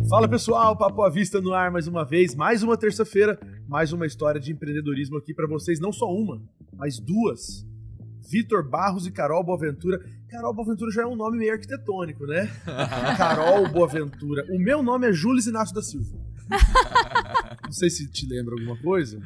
Fala pessoal, Papo à Vista no ar mais uma vez, mais uma terça-feira, mais uma história de empreendedorismo aqui pra vocês, não só uma, mas duas. Vitor Barros e Carol Boaventura. Carol Boaventura já é um nome meio arquitetônico, né? Carol Boaventura. O meu nome é Júlio Inácio da Silva. Não sei se te lembra alguma coisa,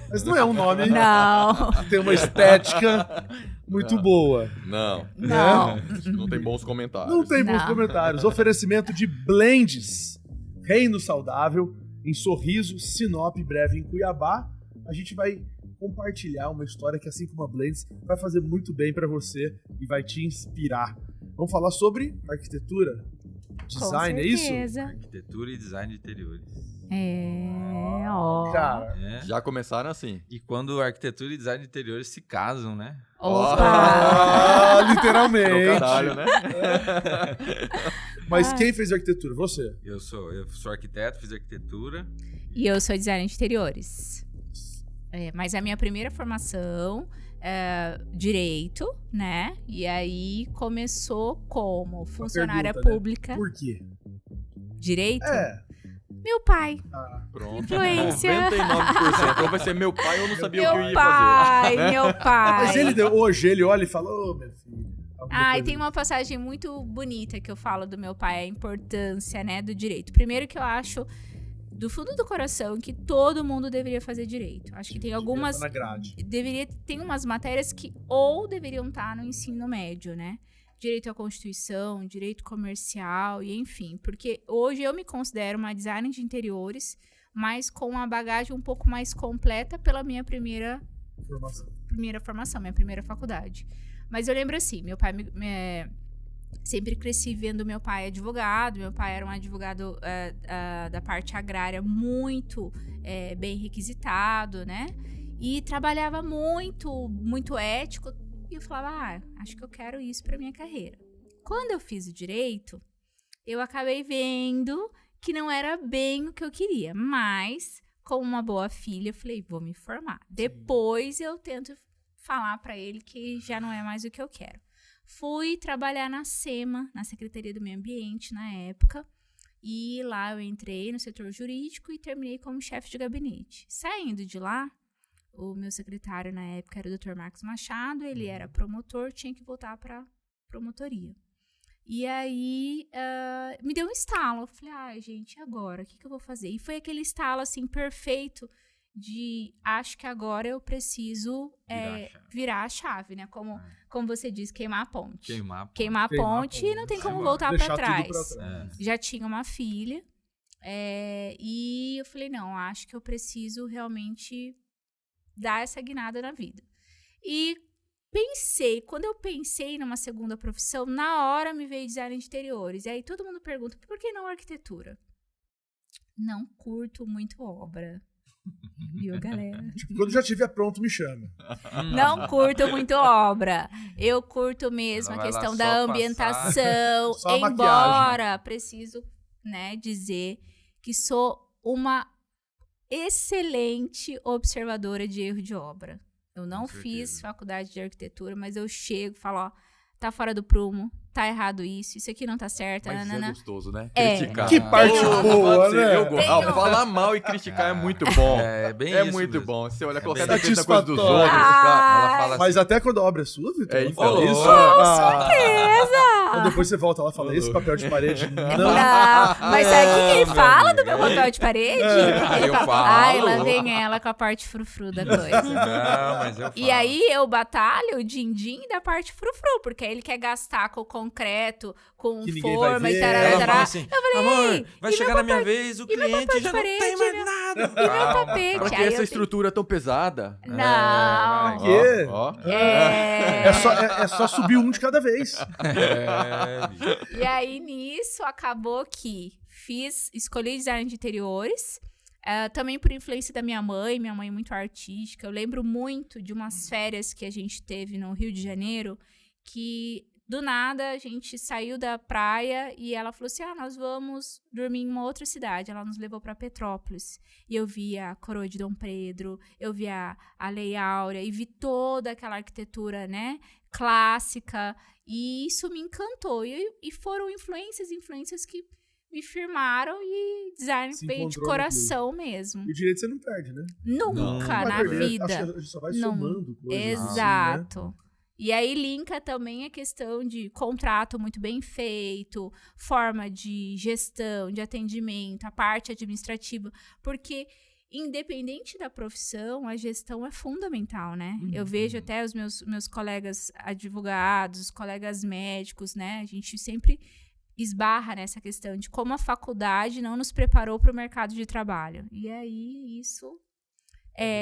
mas não é um nome que tem uma estética muito boa. Não. Não tem bons comentários. Não tem bons comentários. Oferecimento de Blends, Reino Saudável, em Sorriso, Sinop, breve em Cuiabá. A gente vai compartilhar uma história que, assim como a Blends, vai fazer muito bem pra você e vai te inspirar. Vamos falar sobre arquitetura, design, é isso? Arquitetura e design de interiores. Cara, Já começaram assim. E quando arquitetura e design de interiores se casam, né? literalmente. Trocadilho, né? Mas quem fez arquitetura? Você? Eu sou arquiteto, fiz arquitetura. E eu sou designer de interiores. Mas a minha primeira formação é Direito, né? E aí começou como funcionária pública. Né? Por quê? Direito? Meu pai. Pronto. Influência. 99%. Ou vai ser meu pai, eu não sabia o que eu ia fazer. fazer. Meu pai. Mas hoje ele olha e fala, ô, minha filha. E tem uma passagem muito bonita que eu falo do meu pai, a importância, né, do direito. Primeiro que eu acho, do fundo do coração, que todo mundo deveria fazer direito. Acho que tem algumas... Na grade. Tem umas matérias que ou deveriam estar no ensino médio, né? Direito à Constituição, direito comercial e enfim. Porque hoje eu me considero uma designer de interiores, mas com uma bagagem um pouco mais completa pela minha primeira formação, minha primeira faculdade. Mas eu lembro assim, meu pai sempre cresci vendo meu pai advogado. Meu pai era um advogado da parte agrária muito bem requisitado, né? E trabalhava muito ético. E eu falava, acho que eu quero isso para minha carreira. Quando eu fiz o direito, eu acabei vendo que não era bem o que eu queria. Mas, como uma boa filha, eu falei, vou me formar. Sim. Depois eu tento falar para ele que já não é mais o que eu quero. Fui trabalhar na SEMA, na Secretaria do Meio Ambiente, na época. E lá eu entrei no setor jurídico e terminei como chefe de gabinete. Saindo de lá, o meu secretário na época era o Dr. Marcos Machado, ele era promotor, tinha que voltar para promotoria. E aí, me deu um estalo. Eu falei, gente, e agora? O que eu vou fazer? E foi aquele estalo, assim, perfeito de, acho que agora eu preciso virar a chave, né? Como você diz, queimar a ponte. Queimar a ponte e não tem como voltar para trás. Já tinha uma filha. E eu falei, não, acho que eu preciso realmente dar essa guinada na vida. E quando eu pensei numa segunda profissão, na hora me veio design de interiores. E aí todo mundo pergunta, por que não arquitetura? Não curto muito obra. Viu, galera? Quando já estiver pronto, me chama. Não curto muito obra. Eu curto mesmo a questão da ambientação. Embora preciso, né, dizer que sou uma excelente observadora de erro de obra. Eu não fiz faculdade de arquitetura, mas eu chego e falo, tá fora do prumo, tá errado isso aqui não tá certo. Mas é gostoso, né? Criticar. Que parte boa, né? Eu gosto. Falar mal e criticar é muito bom. É bem isso muito mesmo. Bom. Você olha qualquer defeito da coisa dos outros, ela fala mas até quando a obra é sua, Vitor? Então, isso. Com certeza! Depois você volta lá e fala, esse papel de parede não. Mas sabe o que ele fala do meu papel de parede? Eu falo. Lá vem ela com a parte frufru da coisa. Não, mas eu falo. E aí eu batalho o din-din da parte frufru, porque aí ele quer gastar com concreto, com forma e tarará. Ela fala assim, eu falei, amor, vai chegar na minha vez, o cliente já não tem mais nada. E meu tapete? Pra que essa estrutura tão pesada? Não. Quê? É só subir um de cada vez. E aí, nisso, acabou que escolhi design de interiores, também por influência da minha mãe muito artística. Eu lembro muito de umas férias que a gente teve no Rio de Janeiro, que do nada a gente saiu da praia e ela falou assim, nós vamos dormir em uma outra cidade. Ela nos levou para Petrópolis. E eu vi a Coroa de Dom Pedro, eu vi a Lei Áurea e vi toda aquela arquitetura, né, clássica. E isso me encantou. E foram influências que me firmaram e design Se veio de encontrou no coração mesmo. E o direito você não perde, né? Nunca Vai na perder, vida. Acho que a gente só vai Não. somando coisas. Exato. Assim, né? E aí linka também a questão de contrato muito bem feito, forma de gestão, de atendimento, a parte administrativa, porque independente da profissão, a gestão é fundamental, né? Eu vejo até os meus colegas advogados, os colegas médicos, né? A gente sempre esbarra nessa questão de como a faculdade não nos preparou para o mercado de trabalho. E aí isso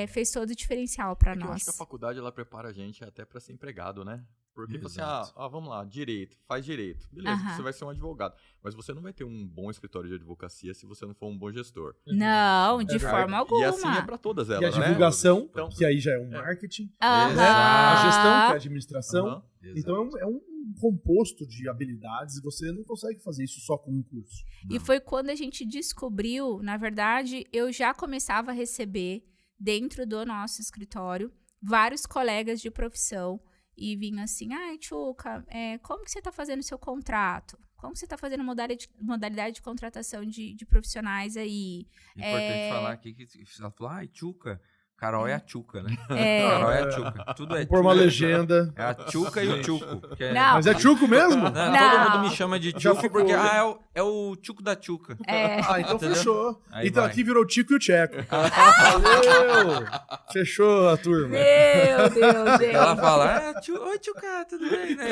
fez todo o diferencial para Eu acho nós. que a faculdade ela prepara a gente até para ser empregado, né? Porque você, Exato. vamos lá, direito, faz direito. Beleza, Aham. você vai ser um advogado. Mas você não vai ter um bom escritório de advocacia se você não for um bom gestor. Não, de forma alguma. E assim é para todas elas, E a né? divulgação, Então, que aí já é um marketing. Aham. Né? A gestão, que é a administração. Aham. Então é um composto de habilidades e você não consegue fazer isso só com um curso. E foi quando a gente descobriu, na verdade, eu já começava a receber dentro do nosso escritório vários colegas de profissão e vinham assim, ai, Tchuca, como que você está fazendo o seu contrato? Como que você está fazendo modalidade de contratação de profissionais aí? Importante falar aqui que ela falou, ai, Tchuca. Carol é a Tchuca, né? É. Carol é a Tchuca. Tudo é Por uma Tchuca. legenda. É a Tchuca e o Tchuco. Não. Mas é Tchuco mesmo? Não, Não. todo mundo me chama de Já Tchuco ficou, porque né? é o Tchuco da Tchuca. Ah, então Entendeu? fechou. Aí Então vai. aqui virou o Tico e o Tcheco. Valeu! Fechou a turma. Meu Deus, gente. Ela fala, oi Tchuca, tudo bem, né?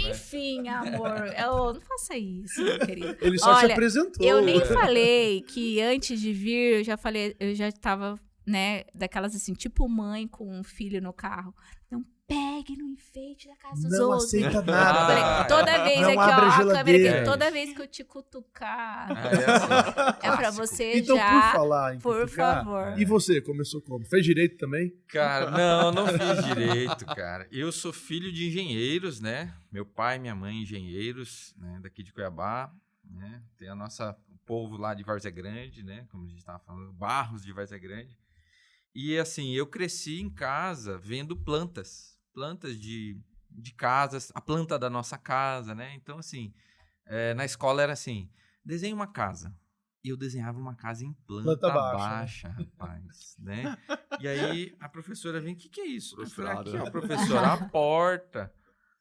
Enfim, amor, não faça isso, meu querido. Ele só te Olha, apresentou. Eu nem falei que antes de vir, eu já tava, né, daquelas assim, tipo mãe com um filho no carro. Não pegue no enfeite da casa dos Não outros. aceita Eu nada. falei, toda vez Não aqui, abre a ó, a câmera geladeira. aqui, toda vez que eu te cutucar, É é pra clássico. você Então, já, por falar em por cutucar, favor. E você, começou como? Fez direito também? Cara, não fiz direito, cara. Eu sou filho de engenheiros, né? Meu pai e minha mãe engenheiros, né? Daqui de Cuiabá, né? Tem o povo lá de Várzea Grande, né? Como a gente estava falando, Barros de Várzea Grande. E assim, eu cresci em casa vendo plantas de casas, a planta da nossa casa, né? Então, assim, na escola era assim, desenha uma casa. E eu desenhava uma casa em planta baixa, rapaz, né? E aí a professora vem, o que é isso? Eu falei, aqui, ó, professora, a porta.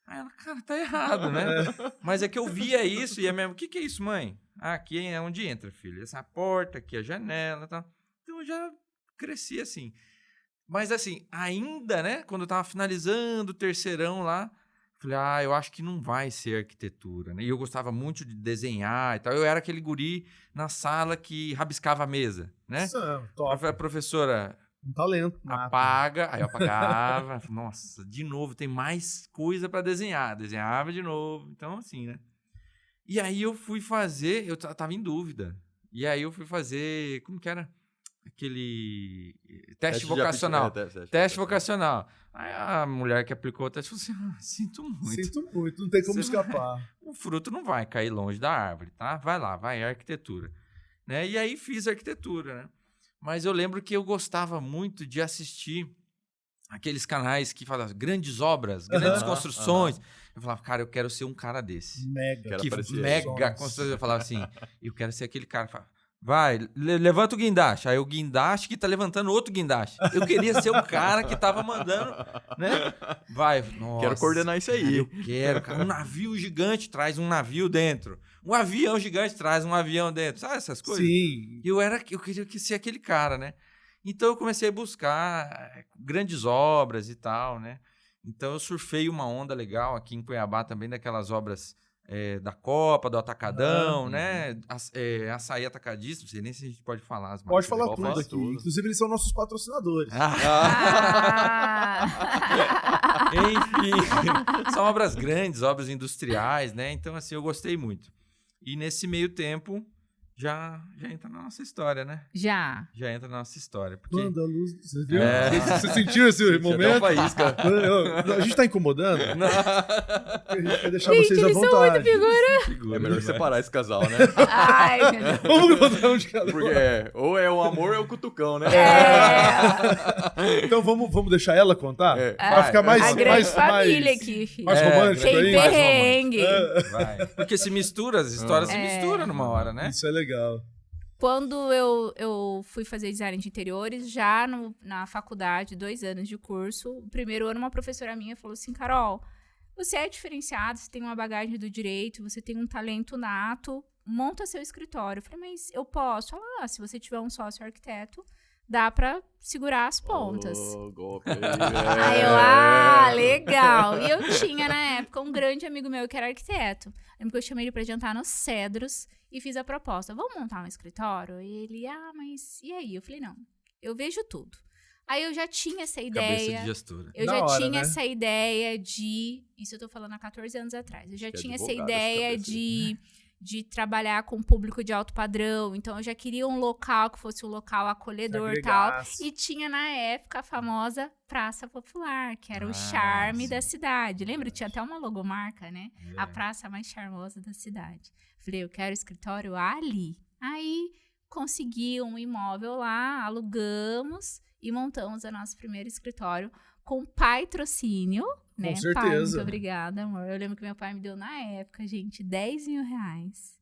Aí ela, cara, tá errado, né? Mas é que eu via isso e é mesmo, o que é isso, mãe? Ah, aqui é onde entra, filho. Essa porta, aqui é a janela e tal. Então eu já cresci assim. Mas assim, ainda, né? Quando eu tava finalizando o terceirão lá, falei, eu acho que não vai ser arquitetura, né? E eu gostava muito de desenhar e tal. Eu era aquele guri na sala que rabiscava a mesa, né? Isso, Eu top. falei, professora, Um talento. apaga. Aí eu apagava. Nossa, de novo, tem mais coisa para desenhar. Desenhava de novo. Então, assim, né? E aí eu fui fazer, eu tava em dúvida. E aí eu fui fazer, como que era? Aquele teste vocacional. Teste vocacional. Aí a mulher que aplicou o teste falou assim, sinto muito. Sinto muito, não tem como Você escapar. O fruto não vai cair longe da árvore, tá? Vai lá, vai, é arquitetura. Né? E aí fiz arquitetura, né? Mas eu lembro que eu gostava muito de assistir aqueles canais que falavam grandes obras, grandes construções. Eu falava, cara, eu quero ser um cara desse. Mega. Que parecer mega construção. Eu falava assim, eu quero ser aquele cara. Vai, levanta o guindaste. Aí o guindaste que tá levantando outro guindaste. Eu queria ser o cara que tava mandando, né? Vai, nossa. Quero coordenar isso aí. Eu quero, cara. Um navio gigante traz um navio dentro. Um avião gigante traz um avião dentro. Sabe essas coisas? Sim. Eu queria ser aquele cara, né? Então eu comecei a buscar grandes obras e tal, né? Então eu surfei uma onda legal aqui em Cuiabá também, daquelas obras da Copa, do Atacadão, né? Açaí Atacadista, não sei nem se a gente pode falar as Pode marcas falar aqui. tudo aqui. Inclusive, eles são nossos patrocinadores. Enfim, são obras grandes, obras industriais, né? Então, assim, eu gostei muito. E nesse meio tempo, já entra na nossa história, né? Já. Já entra na nossa história. Porque... Quando a luz... Você viu? É. Você sentiu esse momento? faísca. A gente tá incomodando? A gente quer deixar Gente, vocês à eles são muito vontade. Figura, É melhor vai. separar esse casal, né? Ai, meu Deus. Vamos botar um de cada Porque ou é o amor ou é o cutucão, né? Então vamos deixar ela contar? É. Pra ficar mais... A grande mais, família mais, aqui, filho. mais romântico Tem aí? mais perrengue. Vai. Porque se mistura, as histórias se misturam numa hora, né? Isso é legal. Quando eu fui fazer design de interiores, já na faculdade, 2 anos de curso, o primeiro ano uma professora minha falou assim, Carol, você é diferenciado, você tem uma bagagem do direito, você tem um talento nato, monta seu escritório. Eu falei, mas eu posso? Ela, se você tiver um sócio arquiteto, dá pra segurar as pontas. Ô, golpe. Aí eu, legal. E eu tinha, na época, um grande amigo meu que era arquiteto. Lembro que eu chamei ele pra jantar nos Cedros e fiz a proposta. Vamos montar um escritório? E ele, mas e aí? Eu falei, não, eu vejo tudo. Aí eu já tinha essa Cabeça ideia. de gestora. Eu Da já hora, tinha né? essa ideia de... Isso eu tô falando há 14 anos atrás. Eu já Que tinha essa advogada essa ideia cabeça de trabalhar com público de alto padrão. Então, eu já queria um local que fosse um local acolhedor e tal. Agregasse. E tinha, na época, a famosa Praça Popular, que era o Ah, charme sim. da cidade. Lembra? Tinha até uma logomarca, né? É. A praça mais charmosa da cidade. Falei, eu quero escritório ali. Aí, consegui um imóvel lá, alugamos e montamos o nosso primeiro escritório com patrocínio, né? Pai, certeza. muito obrigada, amor. Eu lembro que meu pai me deu, na época, gente, 10 mil reais.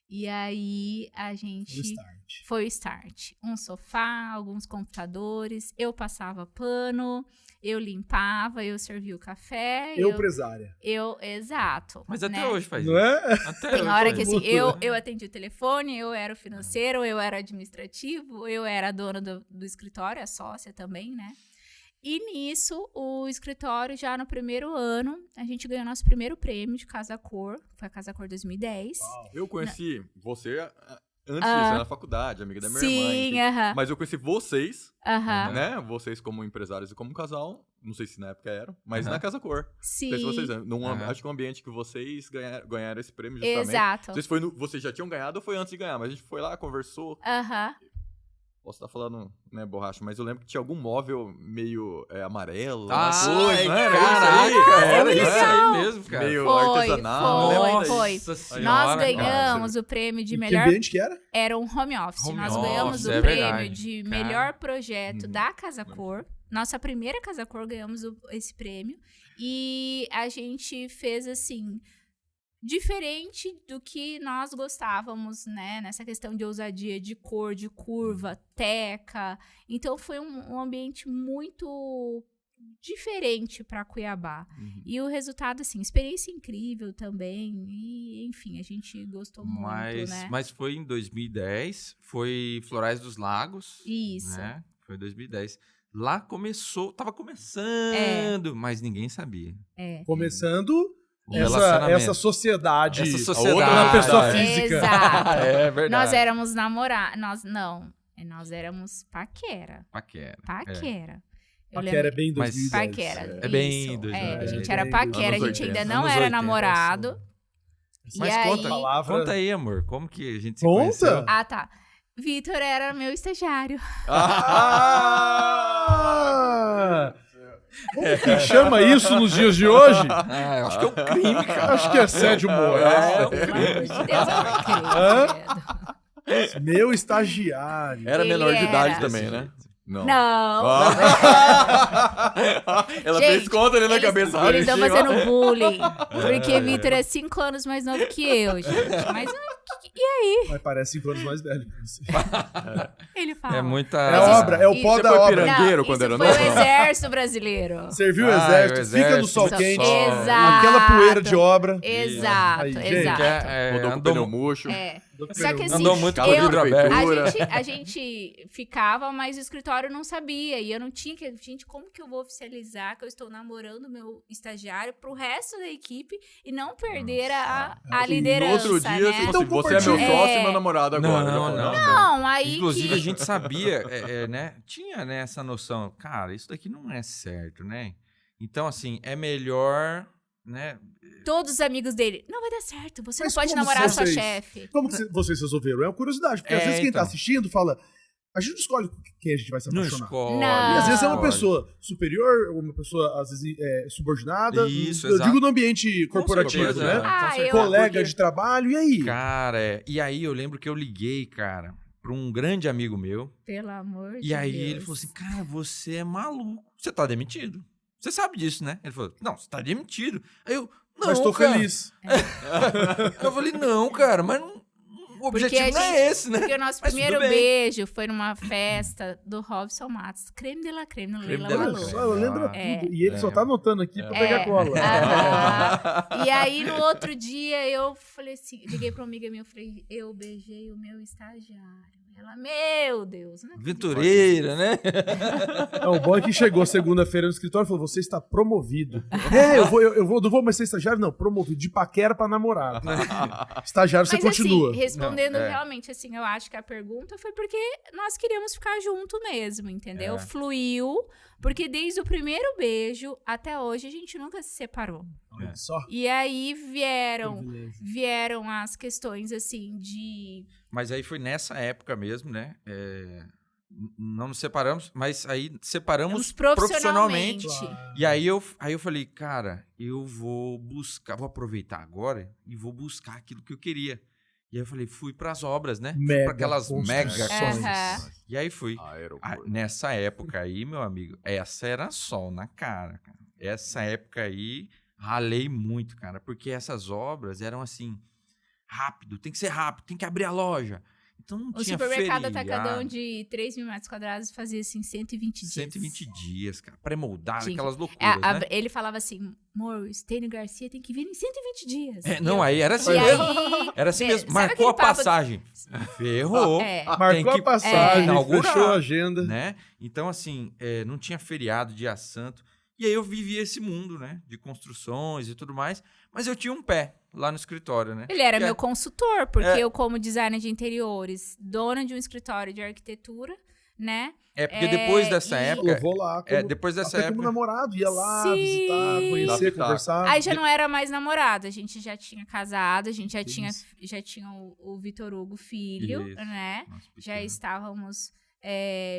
E aí, a gente... No start. Foi o start. Um sofá, alguns computadores, eu passava pano, eu limpava, eu servia o café. Empresária. Exato. Mas até né? hoje faz Não é? isso. Até Tem hoje hora faz que isso. assim, eu atendi o telefone, eu era o financeiro, eu era o administrativo, eu era a dona do escritório, a sócia também, né? E nisso, o escritório, já no primeiro ano, a gente ganhou nosso primeiro prêmio de Casa Cor, foi a Casa Cor 2010. Eu conheci você antes disso, na faculdade, amiga da minha irmã. Sim, enfim. aham. Mas eu conheci vocês, Aham. né? Vocês como empresários e como casal. Não sei se na época eram, mas na Casa Cor. Sim. Não sei se vocês lembram. Aham. Acho que um ambiente que vocês ganharam esse prêmio justamente. Exato. Não sei se foi vocês já tinham ganhado ou foi antes de ganhar, mas a gente foi lá, conversou. Aham. Posso estar falando, né, borracha, mas eu lembro que tinha algum móvel meio amarelo. Ah, uma coisa, não era caraca, isso aí? era Não isso aí mesmo, cara. Meio Foi, artesanal. foi, lembra foi. disso? Nossa senhora, Nós cara. ganhamos o prêmio de E que melhor... ambiente que era? Era um home office. Home Nós office, ganhamos o é prêmio verdade. de Cara. melhor projeto da Casa Cor. Nossa primeira Casa Cor ganhamos esse prêmio. E a gente fez assim... Diferente do que nós gostávamos, né? Nessa questão de ousadia, de cor, de curva, teca. Então, foi um ambiente muito diferente para Cuiabá. E o resultado, assim, experiência incrível também. E, enfim, a gente gostou muito, né? Mas foi em 2010, foi Florais dos Lagos. Isso. Né? Foi em 2010. Lá tava começando, mas ninguém sabia. Começando O relacionamento. essa sociedade. Essa Outra sociedade. pessoa física. Exato. É verdade. Nós éramos namorados. Nós éramos paquera. Paquera. Paquera. Eu Paquera é lembro- bem Mas 2010. Paquera. É bem isso. 2010. A gente É era bem paquera, a anos gente ainda 80. não Anos era 80. namorado. Mas E conta, aí- Palavra- conta aí, amor. Como que a gente se Conta. conheceu? Ah, tá. Vitor era meu estagiário. Ah! Como que chama isso nos dias de hoje? Ah, eu acho que é um crime, cara. Acho que é assédio moral. Pelo amor de Deus, eu não Hã? creio. Meu estagiário. Era Ele menor de idade era. também, né? Não. Não. Ela Gente, fez conta ali na eles, cabeça. Eles estão bichinho, ó. fazendo bullying. Porque Vitor é 5 anos mais novo que eu, gente. Mas Mas parece 5 anos mais velho que você. ele fala. É muita... É obra, é o pó Você da foi obra. piranga? Pirangueiro Não, quando isso era foi novo? o exército brasileiro. Serviu o Ah, exército, o fica no sol exército, quente. Exato. Aquela poeira de obra. Exato, Aí, gente, exato. Rodou com o pneu murcho. Só que assim, Andou muito com Carro o de vidro aberto. prefeitura. a gente ficava, mas o escritório não sabia. E eu não tinha que... Gente, como que eu vou oficializar que eu estou namorando meu estagiário pro resto da equipe e não perder a E liderança, no outro dia, né? você falou Então, assim, você é meu compartilha. sócio e meu namorado agora. Não, Eu falei, não. Não, aí Inclusive, que... a gente sabia, né? Tinha, né, essa noção. Cara, isso daqui não é certo, né? Então, assim, é melhor né? Todos os amigos dele, não vai dar certo, você Mas não pode como namorar sua vocês- chefe. Como que vocês resolveram? É uma curiosidade, porque às vezes quem tá então. assistindo fala, a gente não escolhe quem a gente vai se Não apaixonar. escolhe. Não. E às vezes é uma escolhe. pessoa superior, uma pessoa, às vezes, subordinada. Isso, Eu exato. digo no ambiente Com corporativo, certeza, né? com Ah, certeza. eu- Colega Porque- de trabalho, e aí? Cara, e aí eu lembro que eu liguei, cara, pra um grande amigo meu. Pelo amor de E aí Deus. ele falou assim, cara, você é maluco. Você tá demitido. Você sabe disso, né? Ele falou, não, você tá demitido. Aí eu, não, Mas tô cara. feliz. Eu falei, não, cara, mas o objetivo não é esse, né? Porque o nosso Mas primeiro tudo bem. beijo foi numa festa do Robson Matos. Creme de la creme, no Creme Leila de la Olha Malu. creme. só, ela lembra É. tudo. E ele só tá anotando aqui pra pegar cola. Aham. E aí, no outro dia, eu falei assim, liguei pra uma amiga minha, eu falei, eu beijei o meu estagiário. Ela, meu Deus, né? Aventureira, né? O bom é que chegou segunda-feira no escritório e falou: você está promovido. Não vou mais ser estagiário, não. Promovido de paquera pra namorado. Estagiário você Mas continua. assim, respondendo Não, é. realmente, assim, eu acho que a pergunta foi porque nós queríamos ficar junto mesmo, entendeu? É. Fluiu, porque desde o primeiro beijo até hoje a gente nunca se separou. Olha só. E aí Privilégio. vieram as questões, assim, de... Mas aí foi nessa época mesmo, né? Não nos separamos, mas aí separamos profissionalmente. profissionalmente. E aí eu falei, cara, eu vou aproveitar agora e vou buscar aquilo que eu queria. E aí eu falei, fui pras obras, né? Fui Mega pra aquelas mega construções. Aham. E aí fui. Aeroporto. Nessa época aí, meu amigo, essa era sol na cara, cara. Essa época aí, ralei muito, cara, porque essas obras eram assim, rápido, tem que ser rápido, tem que abrir a loja. Então não O tinha supermercado feriado. atacadão de 3 mil metros quadrados fazia, assim, 120 dias. 120 dias, cara, pré-moldado, Tinha. aquelas loucuras, né? Ele falava assim, amor, o Stênio Garcia tem que vir em 120 dias. Não, aí era assim E mesmo. aí, Era assim mesmo. sabe Marcou a aquele papo- passagem. Ferrou. É. Tem Marcou que a passagem, inaugurar, fechou a agenda. né? Então, assim, não tinha feriado, dia santo. E aí eu vivia esse mundo, né? De construções e tudo mais. Mas eu tinha um pé lá no escritório, né? Ele era Que meu consultor, porque É. eu, como designer de interiores, dona de um escritório de arquitetura, né? porque depois dessa e- época... Eu vou lá. depois dessa até como época... namorado, ia lá Sim. visitar, conhecer, Adaptar. conversar. Aí já não era mais namorado, a gente já tinha casado, a gente já tinha o Vitor Hugo filho, Isso. né? Nossa, Já pequeno. estávamos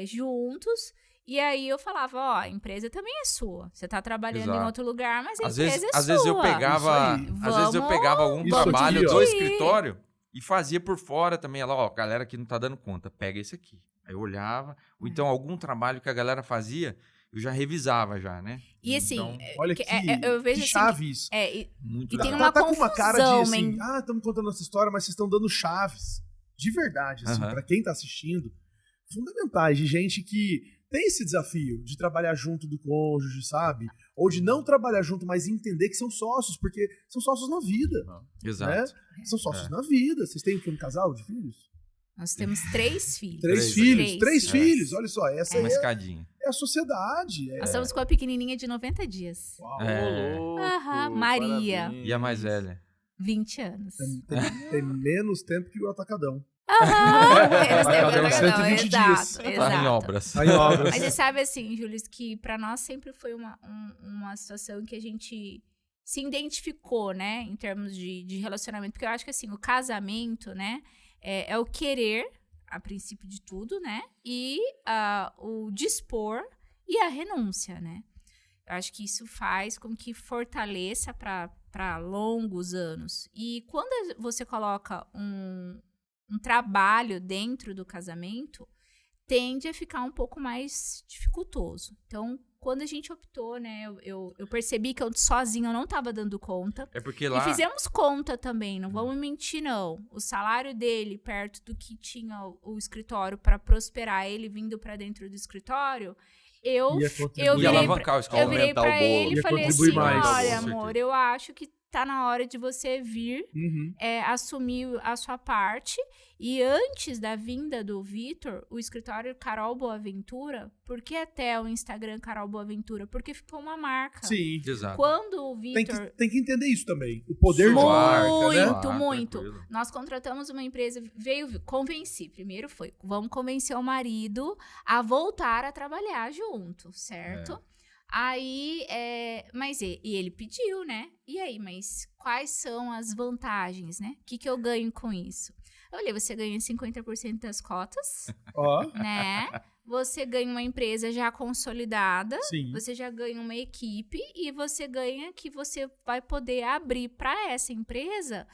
juntos. E aí eu falava, ó, a empresa também é sua. Você tá trabalhando em Exato. outro lugar, mas a Às empresa vezes, é sua. às vezes eu pegava, Isso às vezes eu Vamos- pegava algum Isso trabalho aqui, ó. do escritório e fazia por fora também. Ela, ó, galera que não tá dando conta, pega esse aqui. Aí eu olhava, ou então algum trabalho que a galera fazia, eu já revisava já, né? E assim, Então, Olha que- que, eu vejo que assim chave isso. muito e tem legal. uma Tá com uma cara de confusão, assim, hein? estamos contando essa história, mas vocês estão dando chaves. De verdade, assim, Aham. pra quem tá assistindo, fundamentais de gente que tem esse desafio de trabalhar junto do cônjuge, sabe? Ou de não trabalhar junto, mas entender que são sócios, porque são sócios na vida, Exato. né? São sócios na vida. Vocês têm um casal de filhos? Nós temos 3 filhos. Três Três. filhos? Três É. filhos, olha só. Essa Uma é escadinha. a sociedade. Nós estamos com a pequenininha de 90 dias. Uau. Aham, Maria. E a mais velha? 20 anos. Tem menos tempo que o atacadão. Aham, menos Vai tempo cada que 120 exato, dias. Tá em exato. obras. Tá em obras. Mas você sabe assim, Júlio, que pra nós sempre foi uma situação que a gente se identificou, né, em termos de relacionamento. Porque eu acho que assim, o casamento, né, é o querer, a princípio de tudo, né, e o dispor e a renúncia, né. Eu acho que isso faz com que fortaleça para longos anos. E quando você coloca um trabalho dentro do casamento, tende a ficar um pouco mais dificultoso. Então, quando a gente optou, né, eu percebi que eu sozinha eu não estava dando conta. É porque lá... E fizemos conta também, não vamos mentir, não. O salário dele, perto do que tinha o escritório para prosperar, ele vindo para dentro do escritório, eu Ia contribuir. E virei alavancar o escritório. eu virei Aumentar o pra bolo. ele e Ia falei contribuir assim, mais. olha, Com amor, certeza. eu acho que tá na hora de você vir Uhum. assumir a sua parte. E antes da vinda do Vitor, o escritório Carol Boaventura, por que até o Instagram Carol Boaventura? Porque ficou uma marca. Sim. Exato. Quando o Tem Vitor... que entender isso também. O poder de Muito, marca, né? muito. tranquilo. Nós contratamos uma empresa, convenci. Primeiro vamos convencer o marido a voltar a trabalhar junto, certo? Aí, mas ele pediu, né? E aí, mas quais são as vantagens, né? O que eu ganho com isso? Eu olhei, você ganha 50% das cotas, Ó, né? Você ganha uma empresa já consolidada, sim. você já ganha uma equipe e você ganha que você vai poder abrir para essa empresa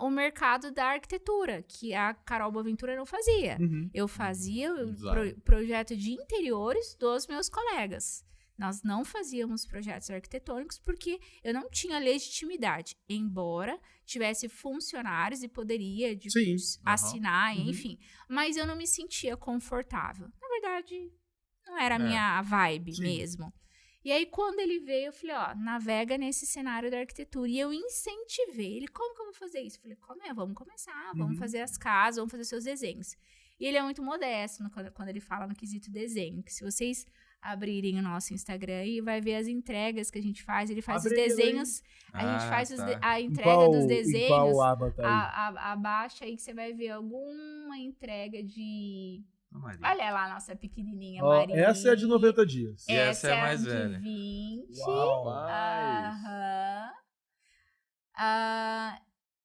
o mercado da arquitetura, que a Carol Boaventura não fazia. Uhum. Eu fazia o Design. projeto de interiores dos meus colegas. Nós não fazíamos projetos arquitetônicos porque eu não tinha legitimidade, embora tivesse funcionários e poderia Sim. assinar, Uhum. enfim. Mas eu não me sentia confortável. Na verdade, não era a É. minha vibe Sim. mesmo. E aí, quando ele veio, eu falei, ó, navega nesse cenário da arquitetura. E eu incentivei ele, como que eu vou fazer isso? Eu falei, vamos começar, vamos Uhum. fazer as casas, vamos fazer seus desenhos. E ele é muito modesto quando ele fala no quesito desenho, que se vocês abrirem o nosso Instagram e vai ver as entregas que a gente faz, ele faz Abre os aí, desenhos, a gente Ah, faz tá. a Em entrega qual, dos em desenhos, qual aba tá aí? abaixo aí que você vai ver alguma entrega de... Maria. Olha lá a nossa pequenininha Ó, Maria. essa é a de 90 dias. E essa é a a mais de velha. 20. Uau. Aham.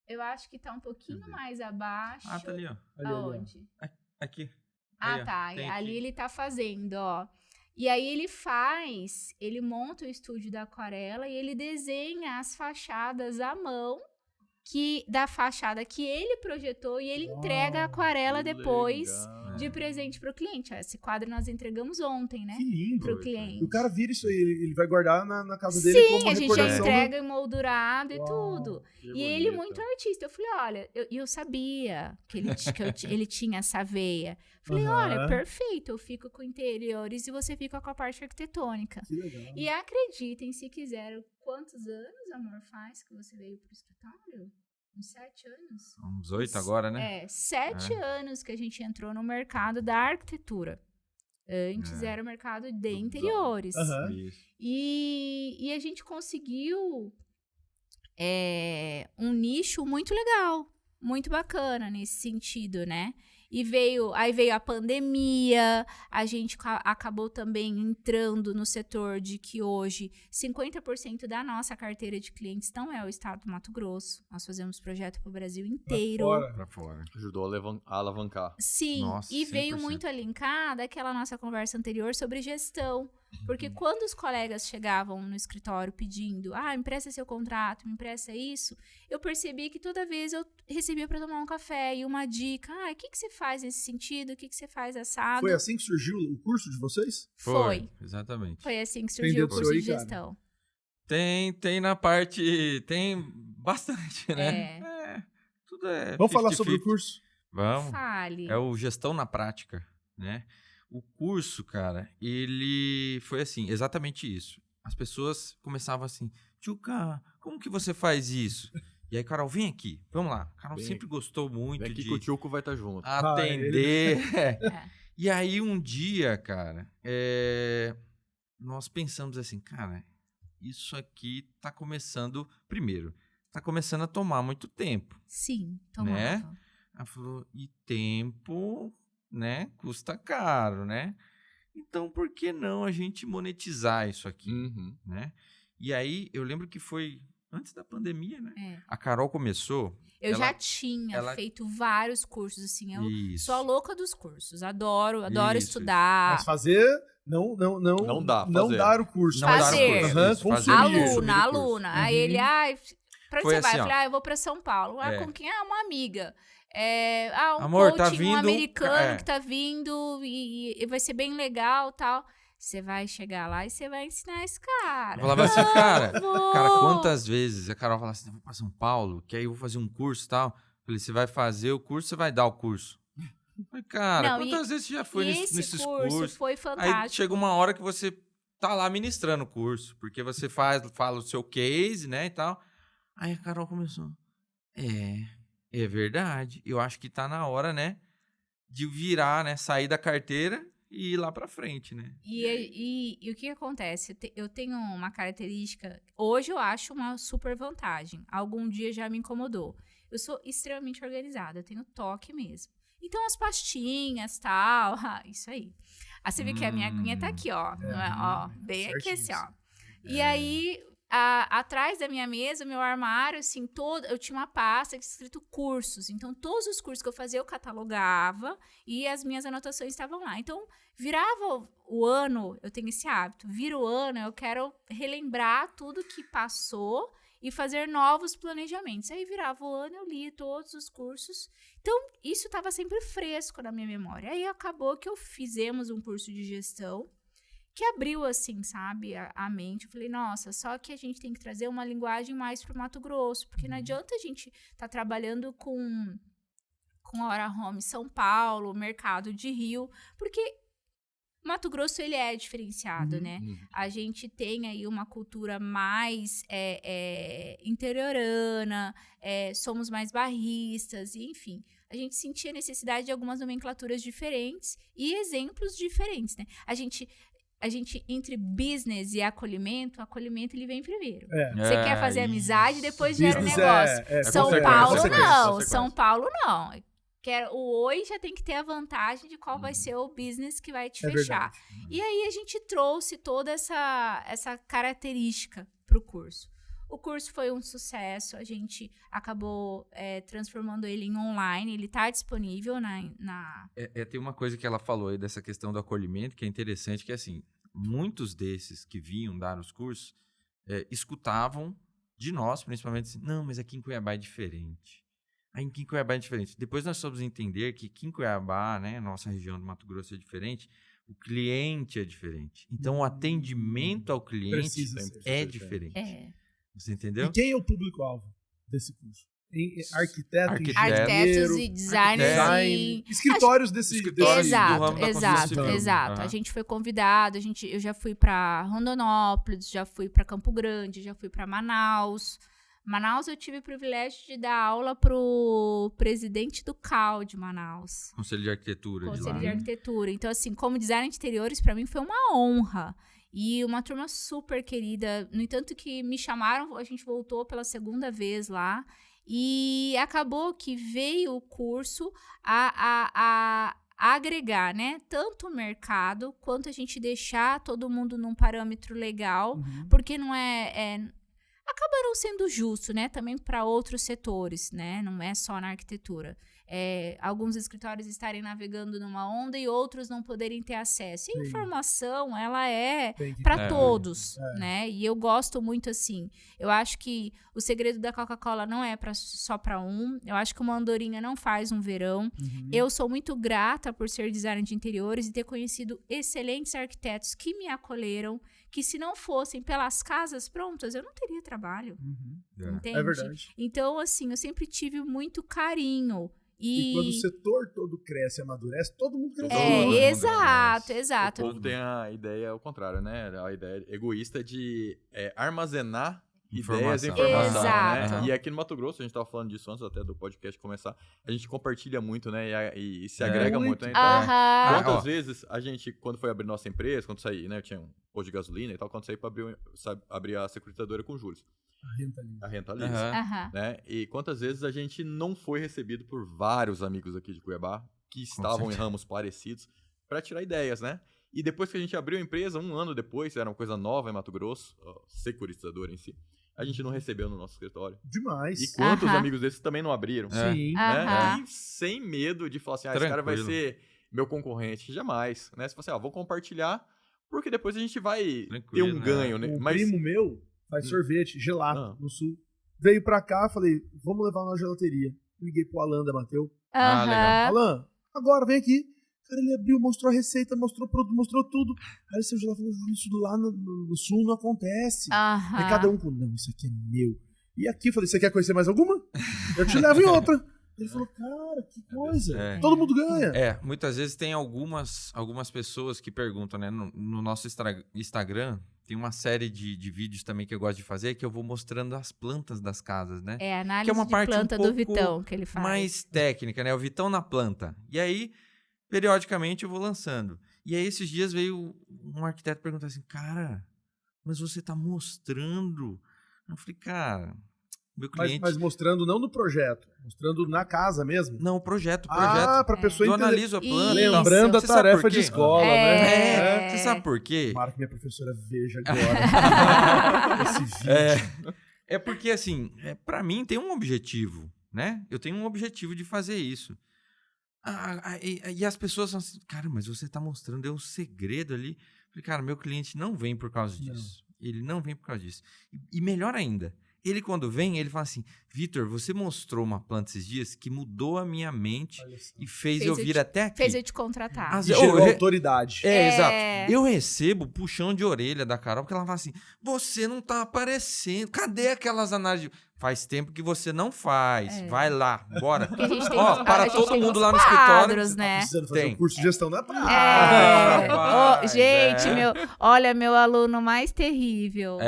Eu acho que tá um pouquinho Cadê? mais abaixo. Ah, tá ali, ó. Ali, ali, ó. Aonde? Aqui. Aí, ó. Tá. Tem Ali aqui. ele tá fazendo, ó. E aí ele monta o estúdio da aquarela e ele desenha as fachadas à mão da fachada que ele projetou e ele Uau, entrega a aquarela Que depois legal. de presente pro cliente. Ó, esse quadro nós entregamos ontem, né? Que lindo. Pro Foi, cliente. E o cara vira isso aí, ele vai guardar na casa dele como Sim, uma a gente já recordação. entrega emoldurado e Uau. tudo. Que E ele bonito. muito artista. Eu falei, olha, eu sabia que ele tinha essa veia. Falei, Aham. olha, perfeito, eu fico com interiores e você fica com a parte arquitetônica. Que legal. E acreditem, se quiser, quantos anos, amor, faz que você veio pro escritório? Uns 7 anos? Uns 8 agora, né? 7 anos que a gente entrou no mercado da arquitetura. Antes era o mercado de interiores. Aham. Isso. E a gente conseguiu um nicho muito legal, muito bacana nesse sentido, né? E aí veio a pandemia, a gente acabou também entrando no setor de que hoje 50% da nossa carteira de clientes não é o estado do Mato Grosso. Nós fazemos projeto para o Brasil inteiro. fora. Pra fora. Ajudou a alavancar. Sim, Nossa, e veio 100%. muito a linkar daquela nossa conversa anterior sobre gestão. Porque quando os colegas chegavam no escritório pedindo, me empresta seu contrato, me empresta isso, eu percebi que toda vez eu recebia para tomar um café e uma dica. O que você faz nesse sentido? O que você faz assado? Foi assim que surgiu o curso de vocês? Foi. Exatamente. Foi assim que surgiu o Entendeu curso do de seu aí, cara? gestão. Tem na parte... Tem bastante, né? Tudo é Vamos falar 50-50. sobre o curso? Vamos. Fale. É o Gestão na Prática, né? O curso, cara, ele foi assim, exatamente isso. As pessoas começavam assim, Tchuca, como que você faz isso? E aí, Carol, vem aqui, vamos lá. Carol Vem sempre gostou muito Vem aqui de que o Tchuco vai estar junto. atender. É. E aí, um dia, cara, nós pensamos assim, cara, isso aqui tá começando, primeiro, tá começando a tomar muito tempo. Sim, tomava. Né? Ela falou, e tempo, né, custa caro, né? Então, por que não a gente monetizar isso aqui, Uhum. né? E aí, eu lembro que foi antes da pandemia, né? É. A Carol começou... Eu ela- já tinha ela- feito vários cursos, assim. Eu Isso. sou a louca dos cursos. Adoro Isso, estudar. Mas fazer, não Não dá, não fazer. dar o curso. Não dar o Fazer. curso, Aham, isso, consumir. fazer. Consumir o Aluna. curso. Aí Uhum. ele, pra onde Foi você vai? assim, Eu ó. falei, eu vou pra São Paulo. Com quem? Uma amiga. Um Amor, tá coaching, vindo, um americano é. que tá vindo e vai ser bem legal e tal. Você vai chegar lá e você vai ensinar esse cara. Eu falava assim, cara, Vou. quantas vezes a Carol falava assim, eu vou pra São Paulo, que aí eu vou fazer um curso e tal. Eu falei, você vai fazer o curso, você vai dar o curso. Eu falei, cara, Não, quantas vezes você já foi E esse nesses curso cursos? foi Aí fantástico. chega uma hora que você tá lá ministrando o curso, porque você fala o seu case, né, e tal. Aí a Carol começou, é verdade, eu acho que tá na hora, né, de virar, né, sair da carteira e ir lá pra frente, né. E o que acontece? Eu tenho uma característica, hoje eu acho uma super vantagem. Algum dia já me incomodou. Eu sou extremamente organizada, eu tenho toque mesmo. Então, as pastinhas, tal, isso aí. Aí você vê que a minha aguinha tá aqui, ó. Ó, bem aqui assim, ó. E aí, atrás da minha mesa, meu armário, assim, eu tinha uma pasta escrito cursos. Então, todos os cursos que eu fazia, eu catalogava e as minhas anotações estavam lá. Então, virava o ano, eu tenho esse hábito, vira o ano, eu quero relembrar tudo que passou e fazer novos planejamentos. Aí virava o ano, eu li todos os cursos. Então, isso estava sempre fresco na minha memória. Aí acabou que fizemos um curso de gestão que abriu, assim, sabe, a mente. Eu falei, nossa, só que a gente tem que trazer uma linguagem mais pro Mato Grosso, porque não adianta a gente tá trabalhando com a Hora Home São Paulo, mercado de Rio, porque Mato Grosso, ele é diferenciado, né? A gente tem aí uma cultura mais interiorana, somos mais barristas, enfim. A gente sentia necessidade de algumas nomenclaturas diferentes e exemplos diferentes, né? A gente, entre business e acolhimento ele vem primeiro. Você quer fazer amizade, depois gera um negócio. São Paulo, não. São Paulo, não. O oi já tem que ter a vantagem de qual vai ser o business que vai te fechar. E aí a gente trouxe toda essa característica para o curso. O curso foi um sucesso, a gente acabou transformando ele em online, ele está disponível na... Tem uma coisa que ela falou aí dessa questão do acolhimento, que é interessante, que assim, muitos desses que vinham dar os cursos, escutavam de nós, principalmente, assim, não, mas aqui em Cuiabá é diferente. Aí em Cuiabá é diferente. Depois nós soubemos entender que aqui em Cuiabá, né, nossa região do Mato Grosso é diferente, o cliente é diferente. Então, o atendimento ao cliente é diferente. Você entendeu? E quem é o público-alvo desse curso? Arquitetos e designers. Escritórios Exato. A gente foi convidado, eu já fui para Rondonópolis, já fui para Campo Grande, já fui para Manaus. Manaus, eu tive o privilégio de dar aula pro presidente do CAL de Manaus. Conselho de Arquitetura. Conselho de Arquitetura. Então, assim, como designer de interiores, para mim foi uma honra. E uma turma super querida. No entanto que me chamaram, a gente voltou pela segunda vez lá. E acabou que veio o curso a agregar, né? Tanto o mercado, quanto a gente deixar todo mundo num parâmetro legal. Porque não acaba não sendo justo, né? Também para outros setores, né? Não é só na arquitetura. Alguns escritórios estarem navegando numa onda e outros não poderem ter acesso. E a informação, ela é para todos, né? E eu gosto muito assim. Eu acho que o segredo da Coca-Cola não é só para um. Eu acho que uma andorinha não faz um verão. Eu sou muito grata por ser designer de interiores e ter conhecido excelentes arquitetos que me acolheram, que se não fossem pelas casas prontas, eu não teria trabalho. Entende? É verdade. Então, assim, eu sempre tive muito carinho. E quando o setor todo cresce e amadurece, todo mundo cresce. Exato. O povo tem a ideia ao contrário, né? A ideia egoísta de armazenar ideias e informação, né? E aqui no Mato Grosso, a gente tava falando disso antes até do podcast começar, a gente compartilha muito, né? E se agrega muito, né? Então, quantas vezes a gente, quando foi abrir nossa empresa, quando saí, né? Eu tinha um posto de gasolina e tal, quando saí pra abrir a securitadora com juros. A Rentaliza. Né? E quantas vezes a gente não foi recebido por vários amigos aqui de Cuiabá que estavam em ramos parecidos para tirar ideias, né? E depois que a gente abriu a empresa, um ano depois, era uma coisa nova em Mato Grosso, securitadora em si, a gente não recebeu no nosso escritório. Demais. E quantos amigos desses também não abriram? Sim. Né? E sem medo de falar assim, esse cara vai ser meu concorrente. Jamais. Né? Você fala assim, vou compartilhar, porque depois a gente vai ter um ganho. Né? Um primo meu faz sorvete, gelato, no sul. Veio pra cá, falei, vamos levar na gelateria. Liguei pro Alan da Mateu. Legal. Alan, agora vem aqui. Cara, ele abriu, mostrou a receita, mostrou o produto, mostrou tudo. Aí o seu gelato falou, isso lá no sul não acontece. Aí cada um falou, não, isso aqui é meu. E aqui eu falei, você quer conhecer mais alguma? Eu te levo em outra. Ele falou, cara, que coisa. Todo mundo ganha. Muitas vezes tem algumas pessoas que perguntam, né? No nosso Instagram, tem uma série de vídeos também que eu gosto de fazer, que eu vou mostrando as plantas das casas, né? Análise que é uma de parte planta um do Vitão que ele faz. Mais técnica, né? O Vitão na planta. E aí, periodicamente, eu vou lançando. E aí, esses dias veio um arquiteto perguntar assim, cara, mas você tá mostrando? Eu falei, cara, meu cliente... Mas mostrando não no projeto, mostrando na casa mesmo? Não, o projeto. Pra pessoa eu entender. analiso a planta. Lembrando a tarefa de escola, né? Você sabe por quê? Tomara que minha professora veja agora esse vídeo. É porque, assim, pra mim tem um objetivo, né? Eu tenho um objetivo de fazer isso. E as pessoas falam assim, cara, mas você tá mostrando um segredo ali. Eu falei, cara, meu cliente não vem por causa disso. Ele não vem por causa disso. E melhor ainda, ele quando vem, ele fala assim, Vitor, você mostrou uma planta esses dias que mudou a minha mente e fez eu vir até aqui. Fez eu te contratar. E gerou autoridade. Exato. Eu recebo puxão de orelha da Carol, porque ela fala assim, você não tá aparecendo. Cadê aquelas análises? Faz tempo que você não faz. Vai lá, bora. Para todo mundo lá no escritório. Né? Tá precisando fazer um curso de gestão da praia. Gente, meu aluno mais terrível.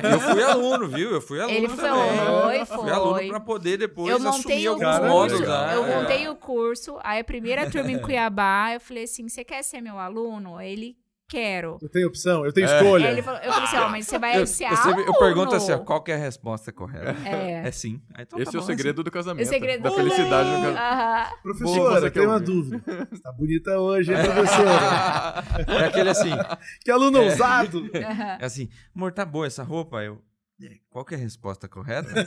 Eu fui aluno, viu? Eu fui aluno Ele também. Foi. Fui aluno pra poder depois assumir alguns módulos. Eu montei o curso, aí a primeira turma em Cuiabá, eu falei assim, você quer ser meu aluno? Ele... Quero. Eu tenho opção, eu tenho escolha. Eu falei assim, mas você vai ser aluno. Eu pergunto assim, qual que é a resposta correta? É sim. Então, esse é o segredo do casamento. O segredo da felicidade do casamento. Professora, eu tenho uma dúvida. Você tá bonita hoje, hein, professora? É aquele assim... Que aluno ousado. É assim, amor, tá boa essa roupa? Qual que é a resposta correta?